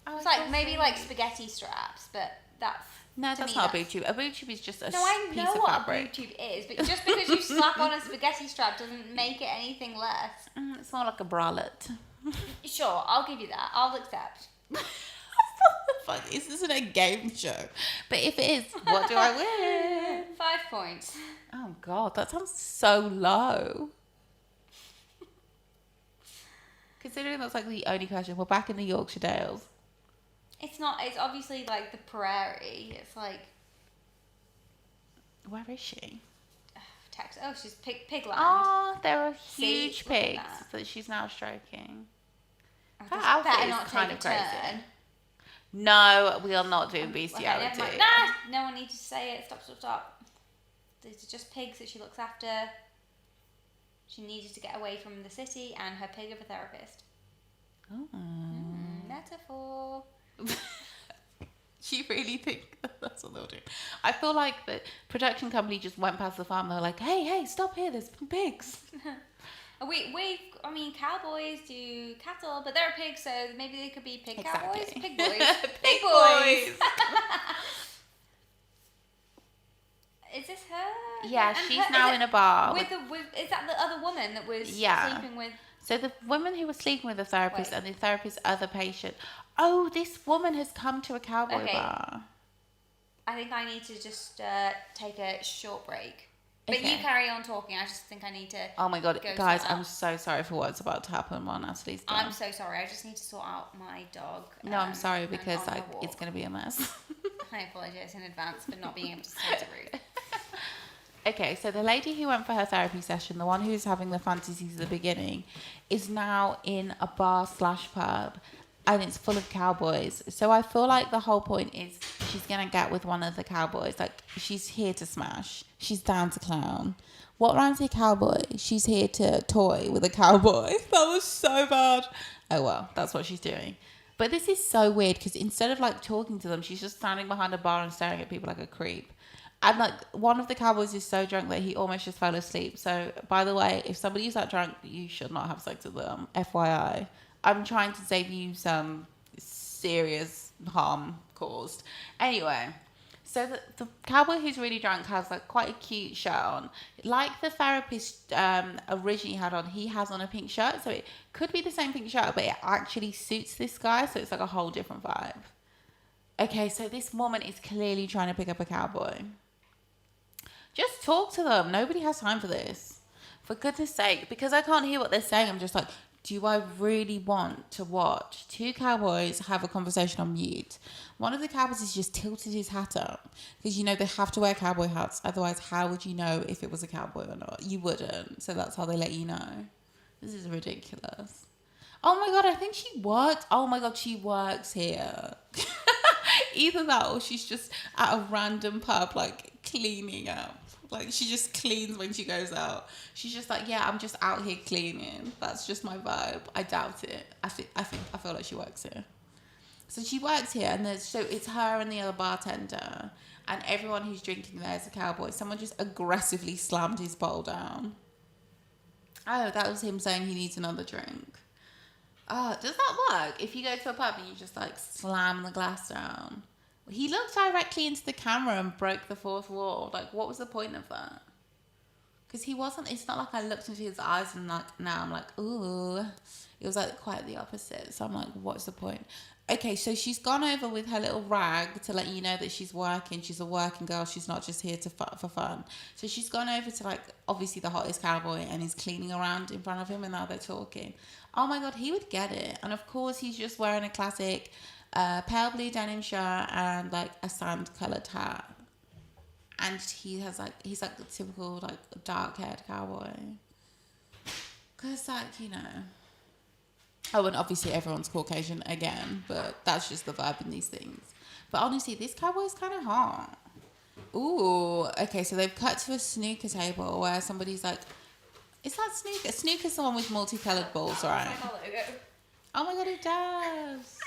It was like maybe like spaghetti straps, but that's... No, that's not a boob tube. A boob tube is just a piece of fabric. No, I know what a boob tube is, but just because you slap on a spaghetti strap doesn't make it anything less. It's more like a bralette. Sure, I'll give you that. I'll accept. What the fuck? This isn't a game show. But if it is, what do I win? 5 points. Oh god, that sounds so low. Considering that's like the only question, we're back in the Yorkshire Dales. It's not. It's obviously like the prairie. It's like. Where is she? Texas. Oh, she's Pigland. Oh, there are huge look at pigs that. that she's now stroking. This That outfit better is not kind take of a crazy. turn. No, we are not doing Okay, bestiality. never mind. Nah, no one needs to say it. Stop. These are just pigs that she looks after. She needed to get away from the city and her pig of a therapist. Oh. Metaphor. Do you really think that's what they'll do? I feel like the production company just went past the farm. They're like, hey, stop here. There's pigs. I mean, cowboys do cattle, but they're pigs, so maybe they could be pig cowboys, Exactly. pig boys, Pig boys. Is this her? Yeah, And she's now in a bar. Is that the other woman that was Yeah. sleeping with? So the woman who was sleeping with the therapist Wait. and the therapist's other patient. Oh, this woman has come to a cowboy Okay. bar. I think I need to just take a short break. But Okay. you carry on talking. I just think I need to. Oh my god, go guys, sort I'm out. so sorry for what's about to happen while Natalie's done. I'm so sorry. I just need to sort out my dog. No, I'm sorry and because on her like it's walk. gonna be a mess. I apologise in advance for not being able to say it rude. Okay, so the lady who went for her therapy session, the one who's having the fantasies at the beginning, is now in a bar/pub, and it's full of cowboys. So I feel like the whole point is she's gonna get with one of the cowboys. Like she's here to smash. She's down to clown. What rhymes with cowboy? She's here to toy with a cowboy. That was so bad. Oh well, that's what she's doing. But this is so weird because instead of like talking to them, she's just standing behind a bar and staring at people like a creep. And like one of the cowboys is so drunk that he almost just fell asleep. So by the way, if somebody's that drunk, you should not have sex with them. FYI. I'm trying to save you some serious harm caused. Anyway, so the cowboy who's really drunk has like quite a cute shirt on. Like the therapist originally had on, he has on a pink shirt. So it could be the same pink shirt, but it actually suits this guy. So it's like a whole different vibe. Okay, so this woman is clearly trying to pick up a cowboy. Just talk to them. Nobody has time for this. For goodness sake, because I can't hear what they're saying, I'm just like, do I really want to watch two cowboys have a conversation on mute? One of the cowboys has just tilted his hat up because, you know, they have to wear cowboy hats. Otherwise, how would you know if it was a cowboy or not? You wouldn't. So that's how they let you know. This is ridiculous. Oh my God, I think she works. Oh my God, she works here. Either that or she's just at a random pub, like, cleaning up. Like, she just cleans when she goes out. She's just like, yeah, I'm just out here cleaning. That's just my vibe. I doubt it. I feel like she works here. So she works here, and so it's her and the other bartender, and everyone who's drinking there is a cowboy. Someone just aggressively slammed his bowl down. Oh, that was him saying he needs another drink. Oh, does that work? If you go to a pub and you just like slam the glass down? He looked directly into the camera and broke the fourth wall. Like, what was the point of that? Because he wasn't, it's not like I looked into his eyes and like, now I'm like, ooh. It was like quite the opposite. So I'm like, what's the point? Okay, so she's gone over with her little rag to let you know that she's working. She's a working girl. She's not just here for fun. So she's gone over to like, obviously the hottest cowboy, and he's cleaning around in front of him, and now they're talking. Oh my God, he would get it. And of course, he's just wearing a classic pale blue denim shirt and like a sand coloured hat. And he's like the typical like dark haired cowboy. Cause like, you know. Oh, and obviously everyone's Caucasian again, but that's just the vibe in these things. But honestly, this cowboy's kind of hot. Ooh, okay, so they've cut to a snooker table where somebody's like, is that snooker? Snooker's the one with multicolored balls, right? Oh my God, it does.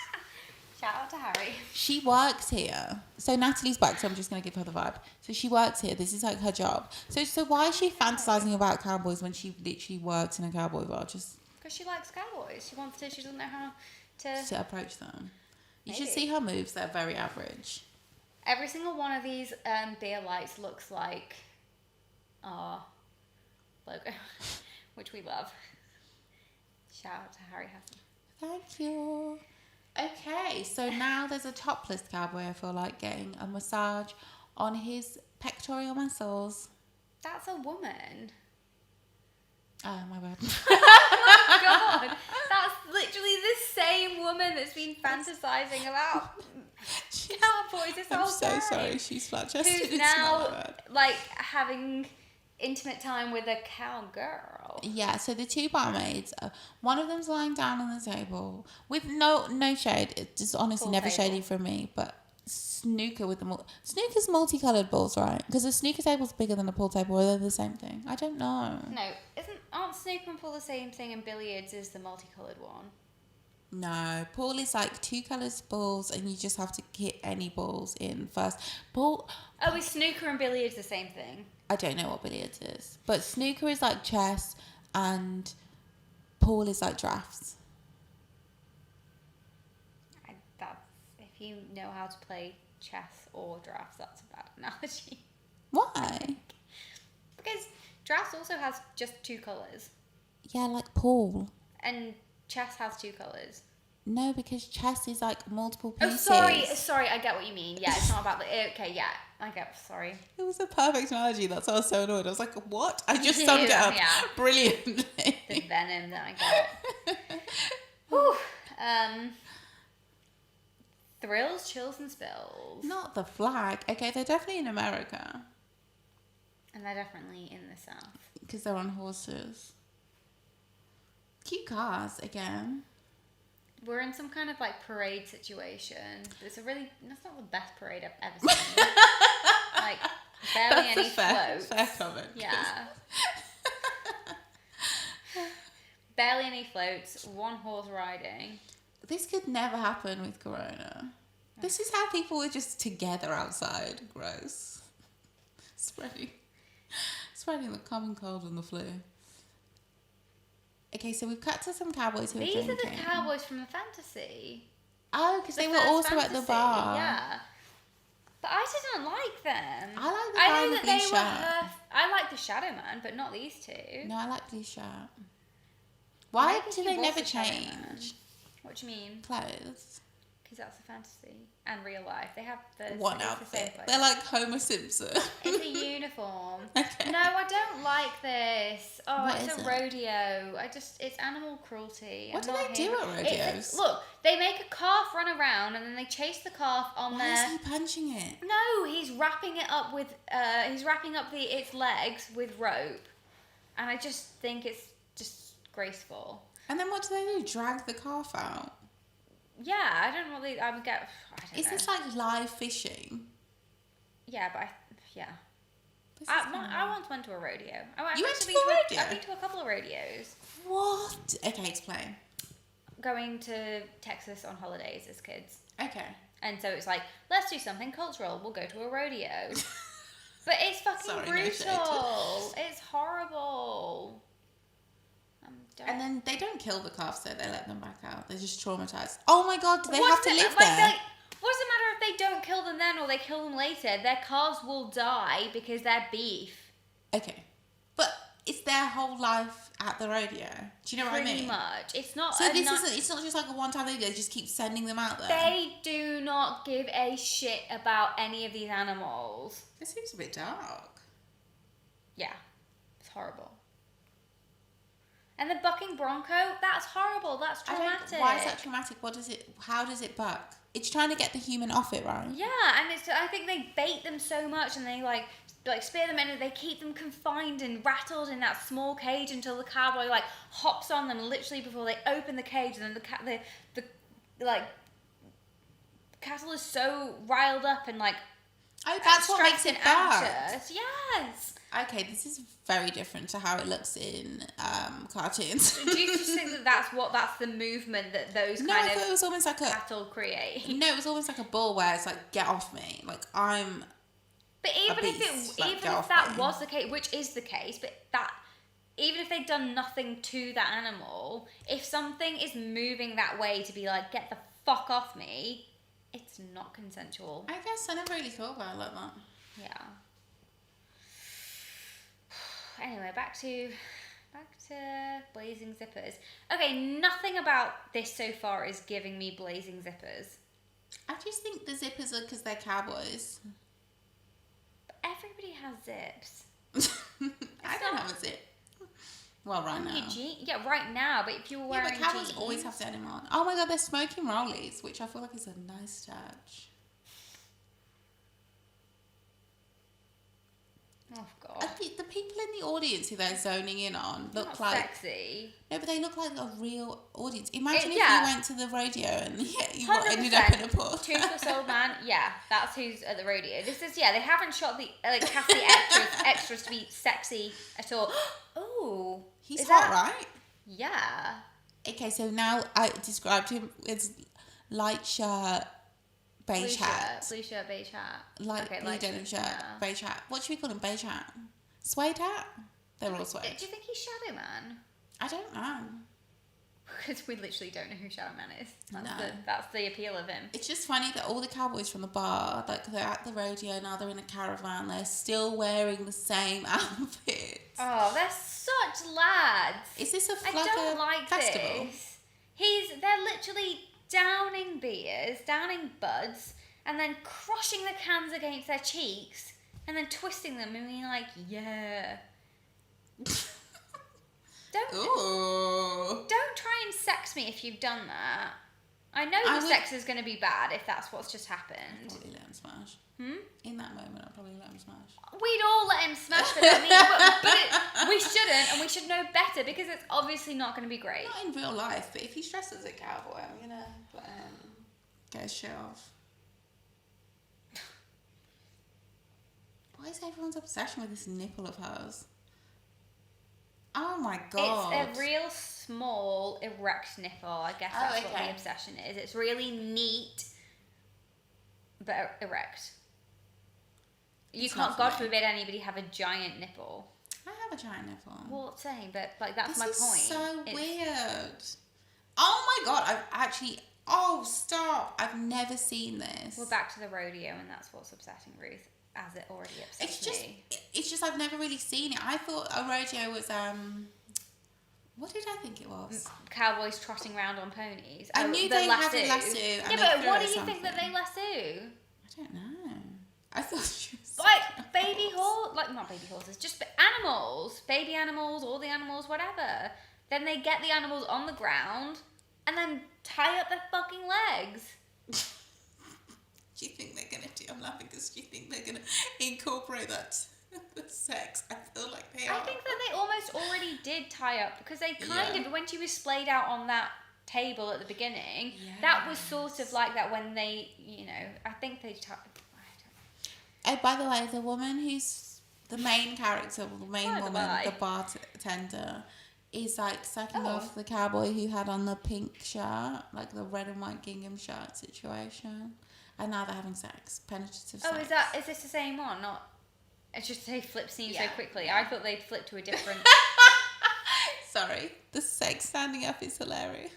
Shout out to Harry. She works here. So Natalie's back, so I'm just going to give her the vibe. So she works here. This is like her job. So why is she fantasizing about cowboys when she literally works in a cowboy bar? Just because she likes cowboys. She wants to. She doesn't know how to approach them. You Maybe. should see her moves. They're very average. Every single one of these beer lights looks like our logo, which we love. Shout out to Harry Hassan. Thank you. Okay, so now there's a topless cowboy, I feel like, getting a massage on his pectoral muscles. That's a woman. Oh, my bad. God, that's literally the same woman that's been fantasizing about cowboys this I'm whole so time. sorry, she's flat-chested. Who's It's now not bad. like having intimate time with a cowgirl. Yeah, so the two barmaids, one of them's lying down on the table with no shade. It's just honestly Pool never table. shady from me, but snooker with the snooker's multicolored balls, right? Because a snooker table's bigger than a pool table, or they're the same thing. I don't know. No, aren't snooker and pool the same thing, and billiards is the multicolored one? No, pool is like two colours balls, and you just have to hit any balls in first. Pool. Oh, is snooker and billiards the same thing? I don't know what billiards is, but snooker is like chess, and pool is like drafts. If you know how to play chess or drafts, that's a bad analogy. Why? Because drafts also has just two colours, Yeah, like pool. and chess has two colours. No, because chess is like multiple Oh, pieces. sorry, I get what you mean. Yeah, it's not about the. Okay, yeah, I get sorry. It was a perfect analogy. That's why I was so annoyed. I was like, what? I just summed it up brilliantly. The venom that I get. Whew. Thrills, chills, and spills. Not the flag. Okay, they're definitely in America. And they're definitely in the South. Because they're on horses. Cute cars, again. We're in some kind of like parade situation. That's not the best parade I've ever seen. Like, barely any floats. Fair comment. Yeah. Barely any floats, one horse riding. This could never happen with Corona. This is how people are just together outside. Gross. Spreading the common cold and the flu. Okay, so we've cut to some cowboys who are drinking. These are the cowboys from the fantasy. Oh, because they were also at the bar. Yeah. But I didn't like them. I like the guy in the blue shirt. I like the Shadow Man, but not these two. No, I like blue shirt. Why do they never change? What do you mean? Clothes. Because that's a fantasy and real life. They have one outfit. They're like Homer Simpson. It's a uniform. Okay. No, I don't like this. Oh, What it's is a rodeo. It's animal cruelty. What do they do at rodeos? Look, they make a calf run around and then they chase the calf on Why is he punching it? No, he's wrapping it up with its legs with rope, and I just think it's disgraceful. And then what do they do? Drag the calf out? Yeah, I don't really. I would get. I don't know. Is this like live fishing? Yeah, but I once went to a rodeo. You went to a rodeo? I've been to a couple of rodeos. What? Okay, explain. Going to Texas on holidays as kids. Okay. And so it's like, let's do something cultural. We'll go to a rodeo. But it's fucking brutal. It's horrible. And then they don't kill the calves, so they let them back out. They're just traumatized. Oh my god, do they have to live there? What does it matter if they don't kill them then or they kill them later? Their calves will die because they're beef. Okay. But it's their whole life at the rodeo. Do you know what I mean? Pretty much. It's not. So it's not just like a one-time thing. They just keep sending them out there. They do not give a shit about any of these animals. This seems a bit dark. Yeah, it's horrible. And the bucking bronco, that's horrible. That's traumatic. Why is that traumatic? How does it buck? It's trying to get the human off it, right? Yeah, and I think they bait them so much and they like spear them and they keep them confined and rattled in that small cage until the cowboy like hops on them literally before they open the cage, and then the cattle is so riled up and like. Oh, that's what makes it bad. Yes. Okay, this is very different to how it looks in cartoons. Do you just think that's the movement that those I thought it was almost like cattle create? No, it was almost like a bull where it's like, get off me, like I'm. But even if that was the case, which is the case, but even if they'd done nothing to that animal, if something is moving that way to be like, get the fuck off me, it's not consensual. I guess I never really thought about it like that. Yeah. Anyway, back to blazing zippers. Okay, nothing about this so far is giving me blazing zippers. I just think the zippers are because they're cowboys. But everybody has zips. I don't have a zip. Well, right now. Yeah, right now. But if you were wearing but cowboys always have denim on. Oh my god, they're smoking rollies, which I feel like is a nice touch. Oh god. The people in the audience who they're zoning in on look like sexy. No, but they look like a real audience. Imagine if you went to the rodeo and you ended up in a pool. Toothless old man. Yeah, that's who's at the rodeo. This is they haven't shot the cast the extras to be sexy at all. Oh, he's hot, right? Yeah. Okay, so now I described him as light shirt. Beige hat. Blue shirt, beige hat. Light denim shirt, beige hat. What should we call him? Beige hat? Suede hat? They're all suede. Do you think he's Shadow Man? I don't know. Because we literally don't know who Shadow Man is. That's the appeal of him. It's just funny that all the cowboys from the bar, like they're at the rodeo now, they're in a caravan, they're still wearing the same outfits. Oh, they're such lads. Is this a I don't like festival? This. They're literally downing beers, downing buds, and then crushing the cans against their cheeks and then twisting them and being like, yeah. Don't try and sex me if you've done that. I know the sex is going to be bad if that's what's just happened. I'd probably let him smash. In that moment, I'd probably let him smash. We'd all let him smash, but we shouldn't, and we should know better because it's obviously not going to be great. Not in real life, but if he stresses a cowboy, I'm going to let him get his shit off. What is everyone's obsession with this nipple of hers? Oh my god. It's a real small, erect nipple. I guess that's what the obsession is. It's really neat, but erect. You can't, God forbid, anybody have a giant nipple. I have a giant nipple. Well, same, but like that's my point. This is so weird. Oh my god, I've actually... Oh, stop. I've never seen this. We're back to the rodeo, and that's what's upsetting Ruth. As it already upsets me. It's just I've never really seen it. I thought a rodeo was what did I think it was? Cowboys trotting around on ponies. I knew they had a lasso. Yeah, but what do you think that they lasso? I don't know. I thought she was like baby horse, like not baby horses, just animals, baby animals, all the animals, whatever. Then they get the animals on the ground and then tie up their fucking legs. Do you think they're going to do... I'm laughing because do you think they're going to incorporate that the sex? I feel like they are. I think that they almost already did tie up because they kind of, when she was splayed out on that table at the beginning, that was sort of like that when they, you know, I think they... Oh, by the way, the woman who's the main character, the main woman, the bartender, is like sucking off the cowboy who had on the pink shirt, like the red and white gingham shirt situation. And now they're having sex, penetrative sex. Oh, is this the same one? Not, it's just they flip scenes so quickly. I thought they'd flip to a different. Sorry, the sex standing up is hilarious.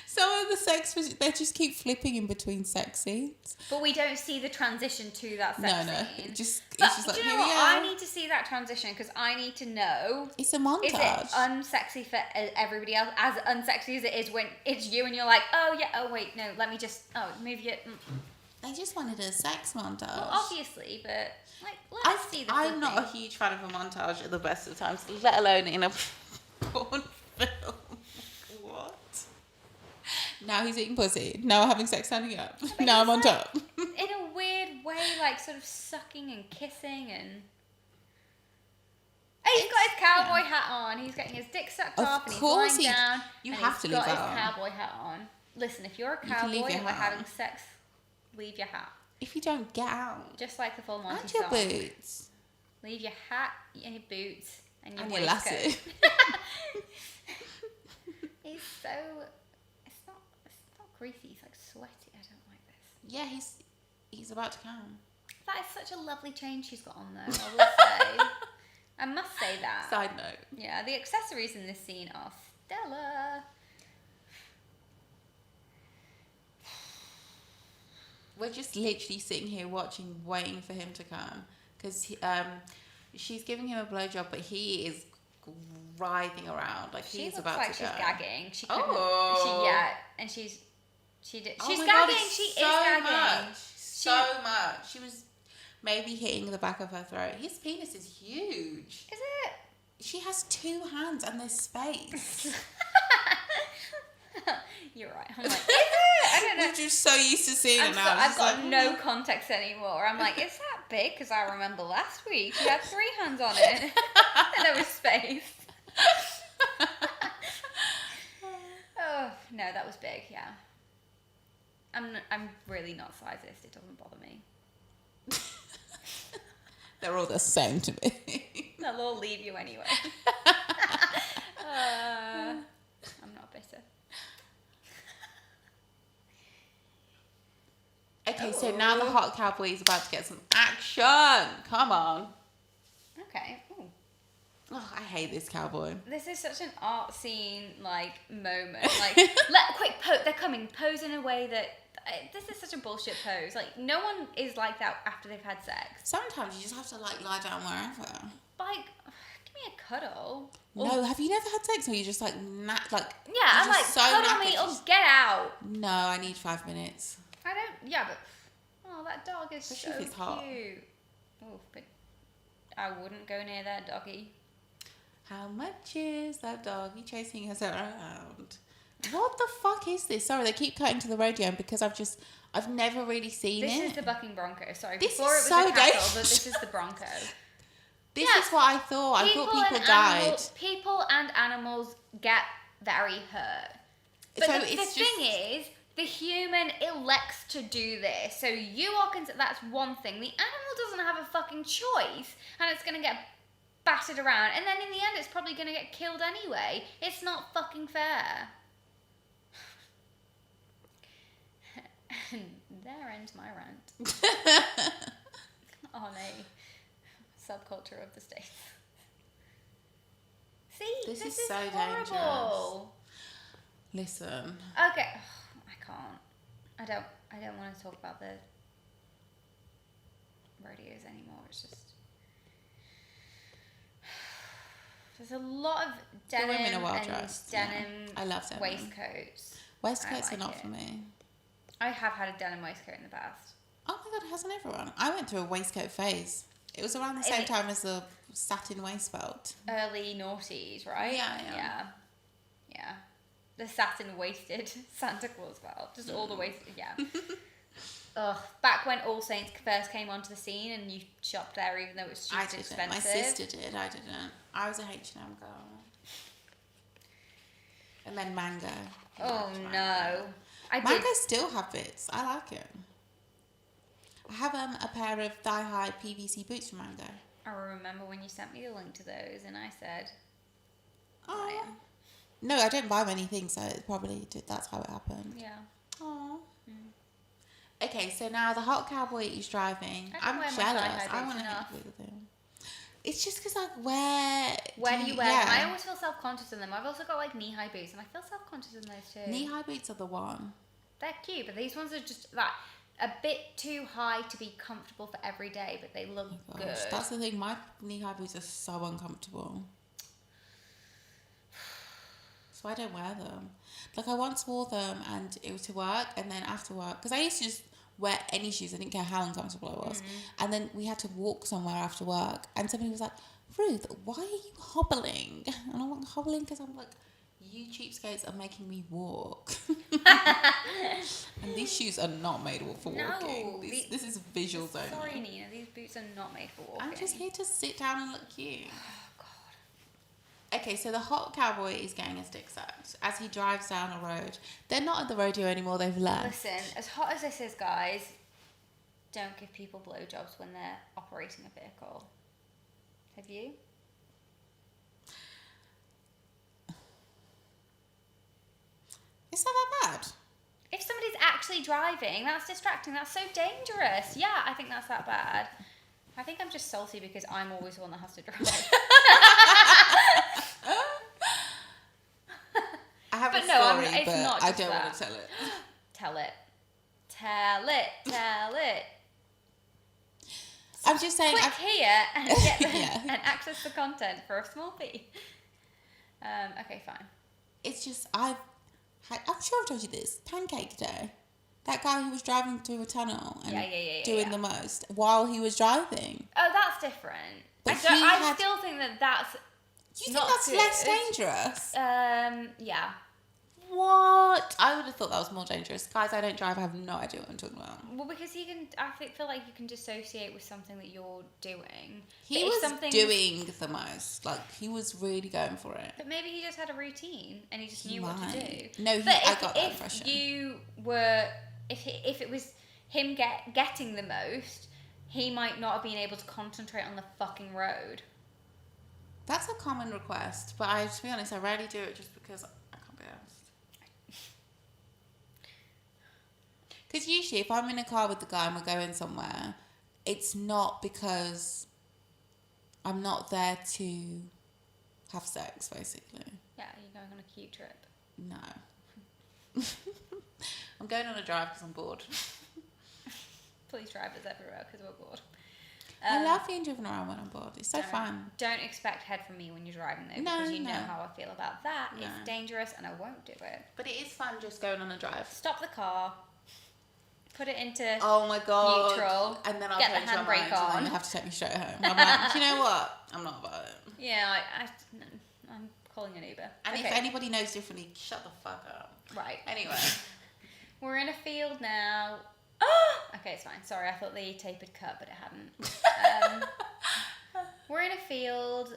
Some of the sex, they just keep flipping in between sex scenes. But we don't see the transition to that sex scene. No, it's just like, do you know what? I need to see that transition because I need to know. It's a montage. Is it unsexy for everybody else? As unsexy as it is when it's you and you're like, oh yeah, oh wait, no, let me just, move your... They just wanted a sex montage. Well, obviously, but like, let's see the I'm not a huge fan of a montage at the best of times, let alone in a porn film. What? Now he's eating pussy. Now we're having sex standing up. Now I'm on top. In a weird way, like sort of sucking and kissing and... He's got his cowboy hat on. He's getting his dick sucked off and he's lying down. You have to leave that on. He's got his cowboy hat on. Listen, if you're a cowboy and we're having sex, leave your hat. If you don't, get out. Just like the Full Monty song. And your boots. Leave your hat and your boots and your lasso. He's so... It's not greasy. He's like sweaty. I don't like this. Yeah, he's about to come. That is such a lovely chain she's got on though, I will say. I must say that. Side note. Yeah, the accessories in this scene are stellar. We're just literally sitting here watching, waiting for him to come. Because she's giving him a blowjob, but he is writhing around. Like he's about to go. She looks like she's gagging. She couldn't... and she's gagging. God, she is gagging. So much. She was maybe hitting the back of her throat. His penis is huge. Is it? She has 2 hands and there's space. You're right. I'm like, is it? I don't know. We're just so used to seeing it now. I've got no context anymore. I'm like, is that big? Because I remember last week she had 3 hands on it. And there was space. Oh, no, that was big, yeah. I'm really not sizist. It doesn't bother me. They're all the same to me. They'll all leave you anyway. I'm not bitter. Okay, so now the hot cowboy is about to get some action. Come on. Okay. Ooh. Oh, I hate this cowboy. This is such an art scene like moment. Like, quick, they're coming. Pose in a way that this is such a bullshit pose. Like, no one is like that after they've had sex. Sometimes you just have to like lie down wherever. Like, give me a cuddle. No, have you never had sex or you just like yeah, I'm like, so cuddle me or get out. No, I need 5 minutes. I don't. Yeah, but Oh, that dog is Especially so if it's hot. cute. Oh, but I wouldn't go near that doggy. How much is that doggy chasing us around? What the fuck is this? Sorry, they keep cutting to the radio, and because I've never really seen This it. is the bucking bronco. Sorry, This before is it was so a cattle, dangerous. but this is the bronco. This is what I thought. I thought people died. People and animals get very hurt. But So the thing is, the human elects to do this. So you are that's one thing. The animal doesn't have a fucking choice, and it's gonna get battered around, and then in the end, it's probably gonna get killed anyway. It's not fucking fair. And there ends my rant on a subculture of the States. See, this is so horrible. Dangerous. Listen. Okay, I can't. I don't want to talk about the rodeos anymore. It's just there's a lot of denim The women are well and dressed. denim. I love denim. Waistcoats. Waistcoats I are like not it. for me. I have had a denim waistcoat in the past. Oh my god, hasn't everyone? I went through a waistcoat phase. It was around the same time as the satin waist belt. Early noughties, right? Yeah. Yeah. The satin waisted Santa Claus belt. Just all the waisted, yeah. Ugh. Back when All Saints first came onto the scene and you shopped there even though it was stupid expensive. My sister did, I didn't. I was a H&M girl. And then Mango. Oh no. Mango still have bits. I like it. I have a pair of thigh-high PVC boots from Mango. I remember when you sent me the link to those and I said, Oh. No, I don't buy many things, so it probably that's how it happened. yeah. Oh. Okay, so now the hot cowboy is driving. I don't wear I'm my jealous. thigh-high I boots want to enough. hit with them. It's just because like where do you wear them? I always feel self-conscious in them. I've also got like knee-high boots and I feel self-conscious in those too. Knee-high boots are the one. They're cute, but these ones are just like a bit too high to be comfortable for every day, but they look good. That's the thing. My knee-high boots are so uncomfortable. So I don't wear them. Like I once wore them and it was to work, and then after work, because I used to just wear any shoes. I didn't care how uncomfortable I was. And then we had to walk somewhere after work, and somebody was like, "Ruth, why are you hobbling?" And I'm like, hobbling because I'm like, you cheapskates are making me walk. And these shoes are not made for walking. No, This is visuals only. Sorry, Nina, these boots are not made for walking. I'm just here to sit down and look cute. Oh, God. Okay, so the hot cowboy is getting his dick sucked as he drives down a road. They're not at the rodeo anymore, they've left. Listen, as hot as this is, guys, don't give people blowjobs when they're operating a vehicle. Have you? It's not that bad. If somebody's actually driving, that's distracting. That's so dangerous. Yeah, I think that's that bad. I think I'm just salty because I'm always the one that has to drive. I have But a no, story, it's but not I just don't that. want to tell it. Tell it. Tell it. Tell it. I'm just saying. Click here and get the, Yeah. and access the content for a small fee. Okay, fine. It's just I'm sure I've told you this. Pancake Day. That guy who was driving through a tunnel and doing the most while he was driving. Oh, that's different. But I still think that's. Do you not think that's good. less dangerous? Yeah. What? I would have thought that was more dangerous. Guys, I don't drive. I have no idea what I'm talking about. Well, because feel like you can dissociate with something that you're doing. He was doing the most. Like, he was really going for it. But maybe he just had a routine and he just knew what to do. No, I got that impression. If it was him getting the most, he might not have been able to concentrate on the fucking road. That's a common request, but to be honest, I rarely do it just because I can't be asked. Because usually, if I'm in a car with the guy and we're going somewhere, it's not because I'm not there to have sex, basically. Yeah, you're going on a cute trip. No. I'm going on a drive because I'm bored. Please drive us everywhere because we're bored. I love being driven around when I'm bored. It's so fun. Don't expect head from me when you're driving though, because you know how I feel about that. No. It's dangerous and I won't do it. But it is fun just going on a drive. Stop the car. put it into oh my god, neutral, and then I'll get the change my handbrake mind, and on. then you have to take me straight home. I'm like, do you know what? I'm not about it. Yeah, I'm calling an Uber. And okay. if anybody knows differently, shut the fuck up. Right. Anyway. We're in a field now. Okay, it's fine. Sorry, I thought the tape had cut, but it hadn't. We're in a field.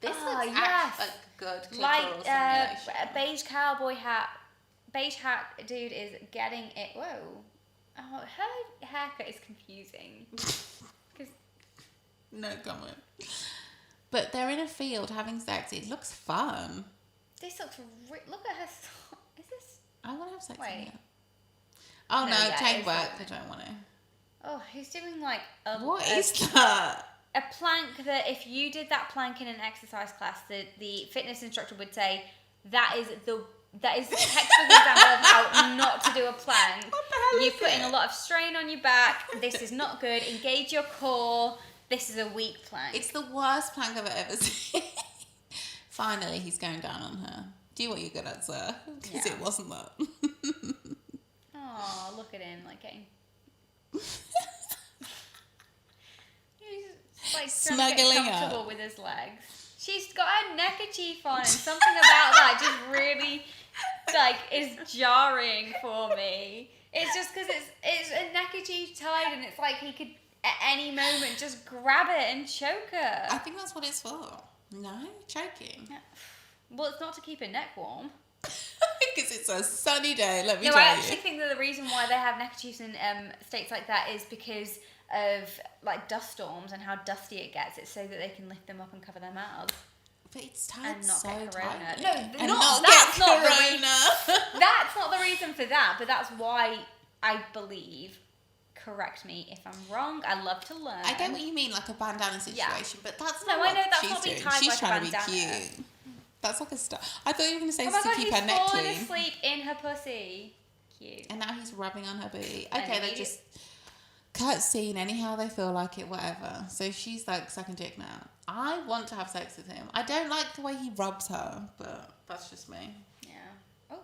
This looks yes. like good clitoral Like simulation. a beige cowboy hat. Beige hat dude is getting it. Whoa. Oh, her haircut is confusing. No comment. But they're in a field having sex. It looks fun. This looks. Look at her. Is this? I want to have sex with Wait. her. Oh no, yeah, chain it's work. fine. I don't want to. Oh, he's doing like a. What is that? A plank that if you did that plank in an exercise class, the fitness instructor would say that is a textbook example of how not to do a plank. What the hell You're is putting it? a lot of strain on your back. This is not good. Engage your core. This is a weak plank. It's the worst plank I've ever seen. Finally, he's going down on her. Do what you're good at, sir. Because Yeah. it wasn't that. Oh, look at him, like getting. He's like trying to get Smuggling comfortable up. with his legs. She's got a neckerchief on, and something about that just really like is jarring for me. It's just because it's a neckerchief tied, and it's like he could at any moment just grab it and choke her. I think that's what it's for. No? Choking. Well, it's not to keep her neck warm. Because it's a sunny day, let me No, tell I you. actually think that the reason why they have neckerchiefs in states like that is because of like dust storms and how dusty it gets. It's so that they can lift them up and cover their mouths. But it's tied And not so get corona. tightly. No, and not- not that's get not the corona. That's not the reason for that, but that's why I believe. Correct me if I'm wrong. I love to learn. I get what you mean, like a bandana situation, but that's No, not I what know that's she's not being doing. tied She's like a trying to be bandana. cute. That's like a star. I thought you were going to say Oh this my to god, keep he's her neck fallen clean. asleep in her pussy. Cute. And now he's rubbing on her booty. And Okay, they he- just cut scene anyhow they feel like it, whatever. So she's like sucking dick now. I want to have sex with him. I don't like the way he rubs her, but that's just me. Yeah. Oh,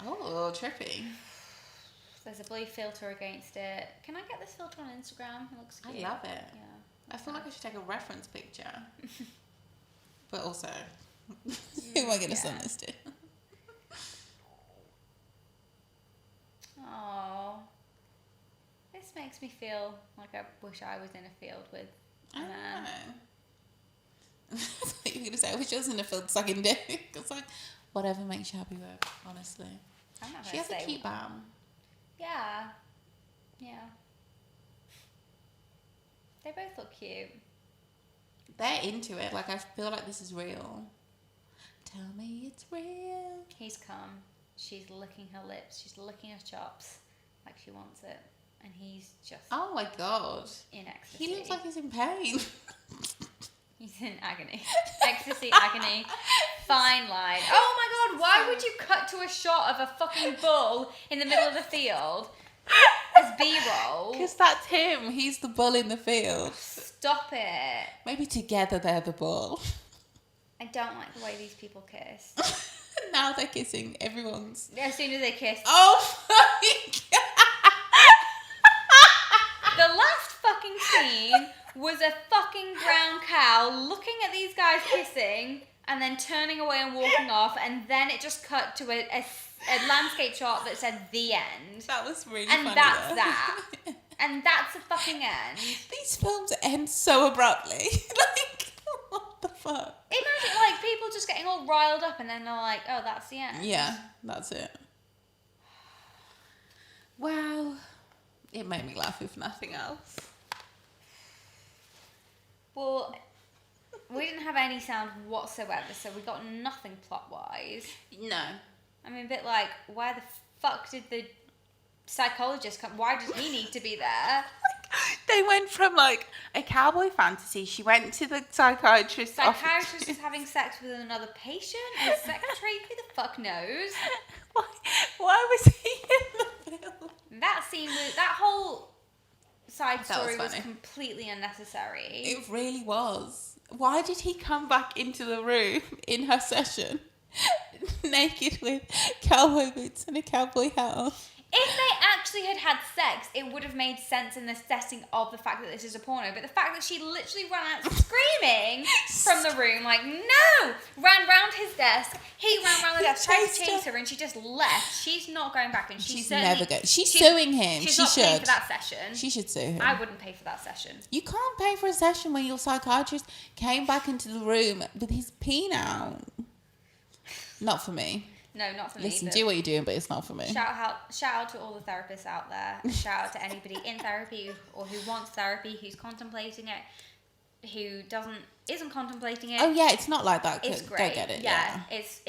Oh, trippy. there's a blue filter against it. Can I get this filter on Instagram? It looks I cute. love it. Yeah. I feel like I should take a reference picture. But also, who am I going to send this to? Oh, this makes me feel like I wish I was in a field with a I man. know. I thought you were going to say, I wish I was in a field sucking dick. It's like, whatever makes you happy with, honestly. I'm not She gonna has a say cute bum. Yeah. Yeah. They both look cute. They're into it. Like, I feel like this is real. Tell me it's real. He's come. She's licking her lips. She's licking her chops like she wants it. And he's just Oh my god. in ecstasy. He looks like he's in pain. He's in agony. Ecstasy, agony. Fine line. Oh my god, why would you cut to a shot of a fucking bull in the middle of the field as B-roll? Because that's him. He's the bull in the field. Stop it. Maybe together they're the bull. I don't like the way these people kiss. Now they're kissing. Everyone's. As soon as they kiss. Oh my god. The last fucking scene was a fucking brown cow looking at these guys kissing and then turning away and walking off, and then it just cut to a landscape shot that said the end. That was really And funny. that's though. that. And that's the fucking end. These films end so abruptly. Like, what the fuck? Imagine like people just getting all riled up and then they're like, oh, that's the end. Yeah, that's it. Wow. It made me laugh if nothing else. Well, we didn't have any sound whatsoever, so we got nothing plot-wise. No. I mean, a bit like, why the fuck did the psychologist come? Why did he need to be there? They went from like a cowboy fantasy. She went to the psychiatrist's Psychiatrist is having sex with another patient? His secretary? Who the fuck knows? Why was he in the film? That scene was, that whole side That story was was funny. completely unnecessary. It really was. Why did he come back into the room in her session naked with cowboy boots and a cowboy hat on? If they actually had sex, it would have made sense in the setting of the fact that this is a porno. But the fact that she literally ran out screaming from the room, like, no! Ran round his desk. He ran round the desk, tried to chase her, and she just left. She's not going back, and she's never going. She's suing him. She's she not should. paying for that session. She should sue him. I wouldn't pay for that session. You can't pay for a session when your psychiatrist came back into the room with his peen out. Not for me. No, not for me. Listen, do what you're doing, but it's not for me. Shout out to all the therapists out there. Shout out to anybody in therapy or who wants therapy, who's contemplating it, who isn't contemplating it. Oh yeah, it's not like that. It's great. Go get it. Yeah. It's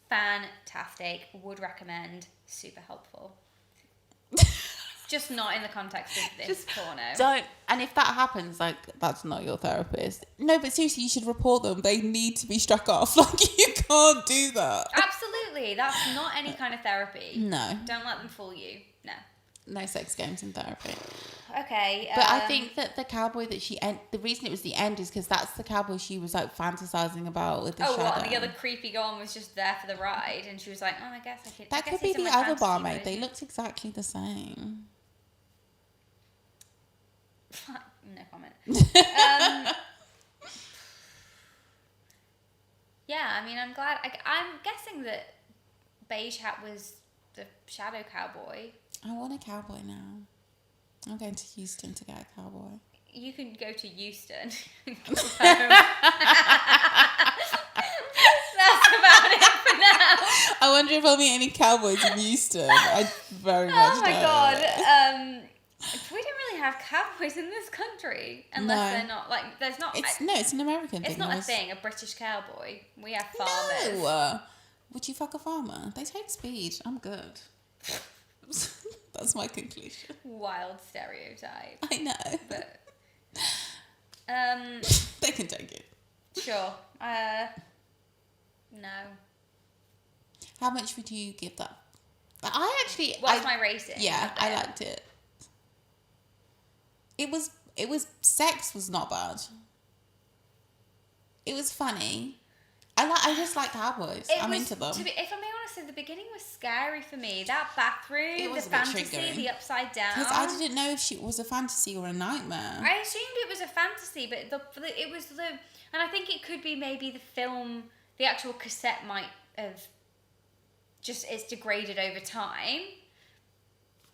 fantastic. Would recommend. Super helpful. Just not in the context of this porno. Don't. And if that happens, like, that's not your therapist. No, but seriously, you should report them. They need to be struck off. Like, you can't do that. Absolutely. That's not any kind of therapy. No. Don't let them fool you. No. No sex games in therapy. Okay. But I think that the cowboy that the reason it was the end is because that's the cowboy she was, like, fantasizing about with the shadow. What? And the other creepy guy was just there for the ride, and she was like, "Oh, I guess I could." That could be the other barmaid. They looked exactly the same. No comment. Yeah, I mean, I'm glad. I'm guessing that Beige Hat was the shadow cowboy. I want a cowboy now. I'm going to Houston to get a cowboy. You can go to Houston. That's about it for now. I wonder if I'll meet any cowboys in Houston. I very much Oh my don't. God. We don't really have cowboys in this country unless they're not like. There's not. It's an American thing. It's not a thing. A British cowboy. We have farmers. No. Would you fuck a farmer? They take speed. I'm good. That's my conclusion. Wild stereotype. I know. But they can take it. Sure. No. How much would you give that? I actually. What's my rating? Yeah, I liked it. It was sex was not bad. It was funny. I just like cowboys. I'm into them. If I'm being honest, the beginning was scary for me. That bathroom, It was the a bit fantasy, triggering. the upside down. Because I didn't know if it was a fantasy or a nightmare. I assumed it was a fantasy, but it was and I think it could be maybe the film, the actual cassette might have it's degraded over time.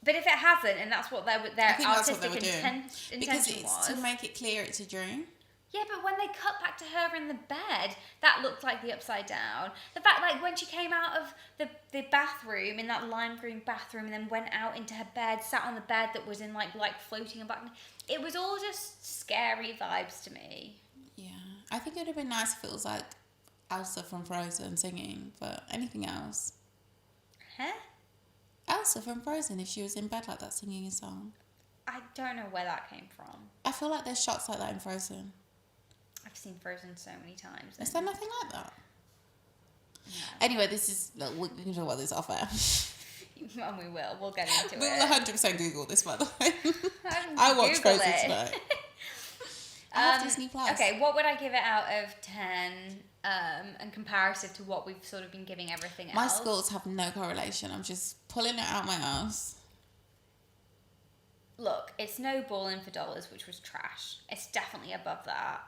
But if it hasn't, and that's what their artistic intention because it's was, to make it clear it's a dream. Yeah, but when they cut back to her in the bed, that looked like the upside down. The fact, like, when she came out of the bathroom, in that lime green bathroom, and then went out into her bed, sat on the bed that was in, like floating and back. It was all just scary vibes to me. Yeah. I think it would have been nice if it was, like, Elsa from Frozen singing, but anything else. Huh? Elsa from Frozen, if she was in bed like that singing a song. I don't know where that came from. I feel like there's shots like that in Frozen. I've seen Frozen so many times. Is there nothing like that? No. Anyway, we can talk about this off air. And we will. We'll get into We'll it. 100% Google this, by the way. I watched Google Frozen it. tonight. I have Disney Plus. Okay, what would I give it out of 10 in comparison to what we've sort of been giving everything else? My scores have no correlation. I'm just pulling it out my ass. Look, it's no Ballin' for Dollars, which was trash. It's definitely above that.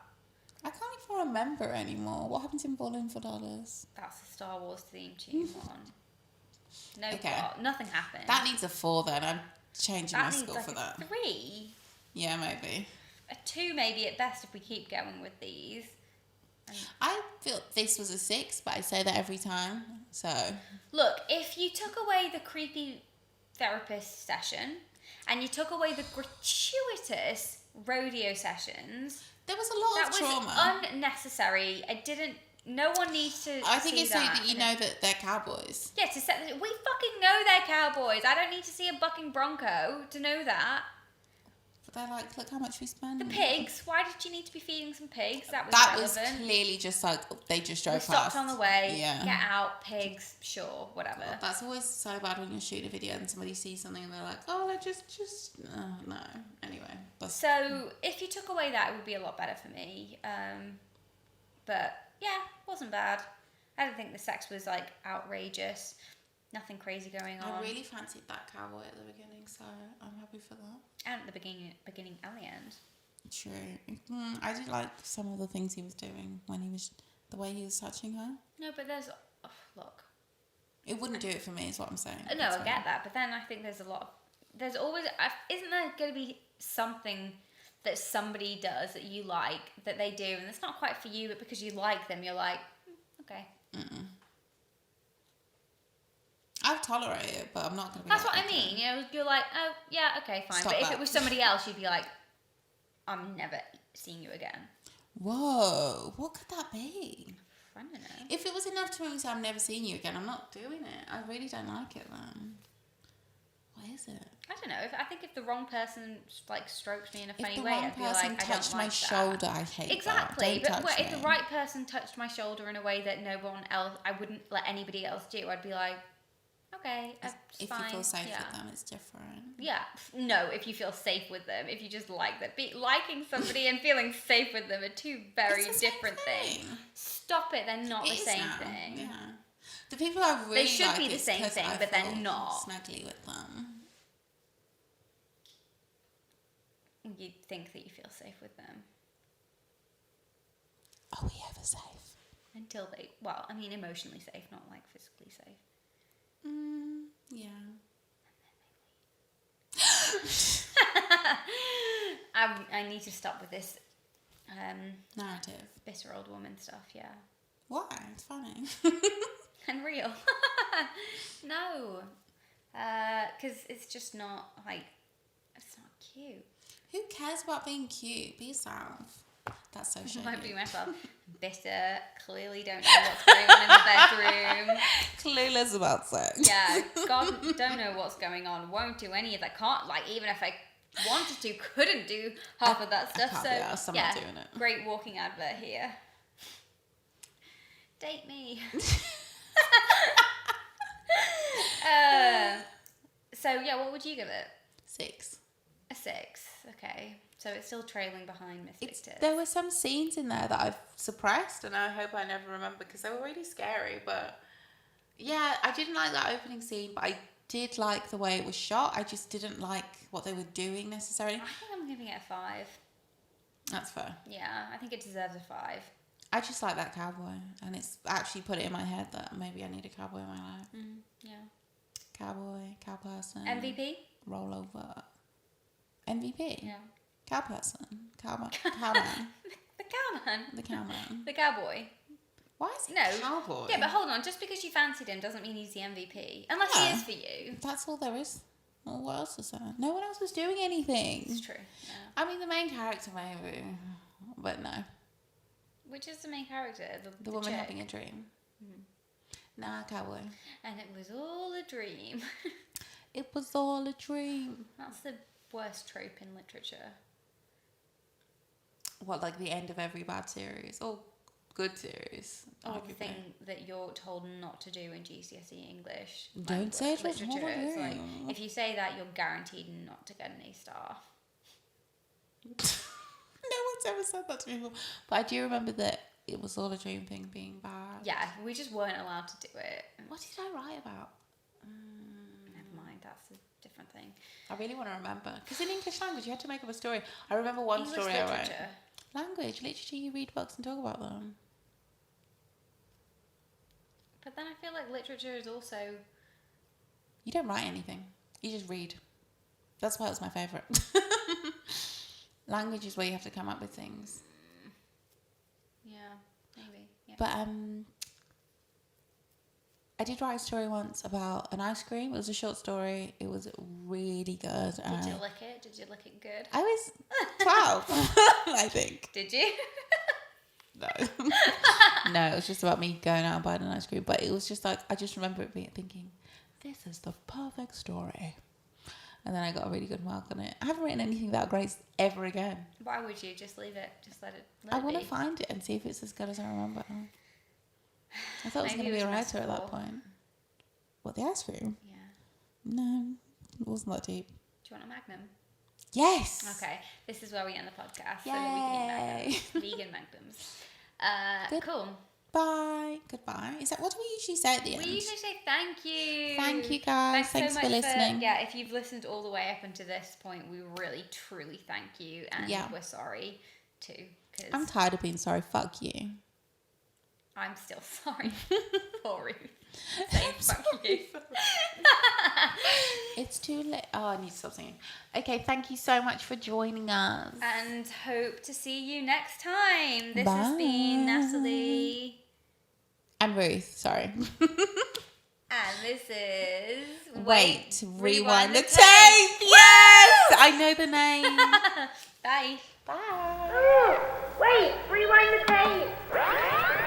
I can't even remember anymore. What happened in Ballin' for Dollars? That's the Star Wars theme tune one. No Okay. plot. Nothing happened. That needs a 4 then. I'm changing my score for that. 3. Yeah, maybe. A 2 maybe at best if we keep going with these. I feel this was a 6, but I say that every time. So Look, if you took away the creepy therapist session and you took away the gratuitous rodeo sessions, there was a lot of trauma. That was unnecessary. No one needs to. I think see it's so that you know that they're cowboys. Yeah, we fucking know they're cowboys. I don't need to see a bucking bronco to know that. But they're like, look how much we spend. The pigs. Why did you need to be feeding some pigs? That was irrelevant. Was clearly just like they just drove past. We stopped on the way. Yeah. Get out, pigs. Sure, whatever. Well, that's always so bad when you're shooting a video and somebody sees something and they're like, oh, they're just no. Anyway. So if you took away that, it would be a lot better for me. But yeah, wasn't bad. I don't think the sex was like outrageous. Nothing crazy going on. I really fancied that cowboy at the beginning, so I'm happy for that. And at the beginning and the end. True. I did like some of the things he was doing when he was, the way he was touching her. No, but there's, look. It wouldn't do it for me, is what I'm saying. No, I get that, but then I think there's always, isn't there going to be something that somebody does that you like, that they do, and it's not quite for you, but because you like them, you're like, okay. I'll tolerate it, but I'm not going to be That's what I mean. You know, you're like, oh, yeah, okay, fine. Stop but that. if it was somebody else, you'd be like, I'm never seeing you again. Whoa, what could that be? I don't know. If it was enough to make me say I'm never seeing you again, I'm not doing it. I really don't like it then. What is it? I don't know. I think if the wrong person like strokes me in a funny If the way, wrong I'd be like, person I don't touched my like that. shoulder, I hate Exactly. that. Don't But touch if me. the right person touched my shoulder in a way that no one else, I wouldn't let anybody else do, I'd be like, okay, it's If fine. you feel safe yeah. with them, it's different. Yeah. No, if you feel safe with them, if you just like them. Liking somebody and feeling safe with them are two very It's the same different thing. things. Stop it, they're not It the is same now, thing. Yeah. The people I really They should like be the is same 'cause thing, I but they're feel not. Snuggly with them. You think that you feel safe with them. Are we ever safe? Until they, well, I mean emotionally safe, not like physically safe. Yeah. I need to stop with this Narrative. bitter old woman stuff, yeah. Why? It's funny. And real. No. Because it's just not, like, it's not cute. Who cares about being cute? Be yourself. That's so shady. Might be myself. Bitter, clearly don't know what's going on in the bedroom. Clueless about sex. Yeah, God, don't know what's going on. Won't do any of that. Can't, like, even if I wanted to, couldn't do half of that stuff. can't So, be arsed, I'm not doing it. Great walking advert here. Date me. So, yeah, what would you give it? 6. A 6. Okay. So it's still trailing behind Mystic Tits. There were some scenes in there that I've suppressed, and I hope I never remember because they were really scary. But yeah, I didn't like that opening scene, but I did like the way it was shot. I just didn't like what they were doing necessarily. I think I'm giving it a 5. That's fair. Yeah, I think it deserves a 5. I just like that cowboy, and it's actually put it in my head that maybe I need a cowboy in my life. Yeah. Cowboy, cow person. MVP? Roll over. MVP? Yeah. Cow person. Cowman. The cowman. The cowman. The cowboy. Why is he No. cowboy? Yeah, but hold on. Just because you fancied him doesn't mean he's the MVP. Unless he Yeah. is for you. That's all there is. Well, what else is there? No one else was doing anything. It's true. Yeah. I mean, the main character maybe, but no. Which is the main character? The woman chick. having a dream. Nah, cowboy. And it was all a dream. It was all a dream. That's the worst trope in literature. What, like the end of every bad series? Or good series? Or the arguably. thing that you're told not to do in GCSE English. Don't say it was literature. It's like, horrible. if you say that, you're guaranteed not to get an A star. No one's ever said that to me before. But I do remember that it was all a dream thing being bad. Yeah, we just weren't allowed to do it. What did I write about? Never mind, that's a different thing. I really want to remember. Because in English language, you had to make up a story. I remember one English story I wrote. literature. Language, literature, you read books and talk about them. But then I feel like literature is also... You don't write anything. You just read. That's why it was my favourite. Language is where you have to come up with things. Yeah, maybe. Yeah. But I did write a story once about an ice cream. It was a short story. It was really good. Did you lick it? Did you lick it good? I was 12, I think. Did you? No. No, it was just about me going out and buying an ice cream. But it was just like, I just remember it being thinking, this is the perfect story. And then I got a really good mark on it. I haven't written anything that great ever again. Why would you? Just leave it. Just let it I want to be. find it and see if it's as good as I remember. I thought I was going to be a writer at that point. What, the ice cream? Yeah. No, it wasn't that deep. Do you want a Magnum? Yes! Okay, this is where we end the podcast so Yay. that we can eat Magnums. Vegan Magnums. Good. Cool. Goodbye. Is that what do we usually say at the end? We usually say thank you. Thank you, guys. Thanks so for much listening. Yeah, if you've listened all the way up until this point, we really, truly thank you. And we're sorry too. Cause I'm tired of being sorry. Fuck you. I'm still sorry. Poor Ruth. Saying fuck you. It's too late. Oh, I need to stop singing. Okay, thank you so much for joining us. And hope to see you next time. This Bye. has been Natalie. And Ruth, sorry. And this is... Wait, rewind the tape. Yes! I know the name. Bye. Bye. Wait, rewind the tape.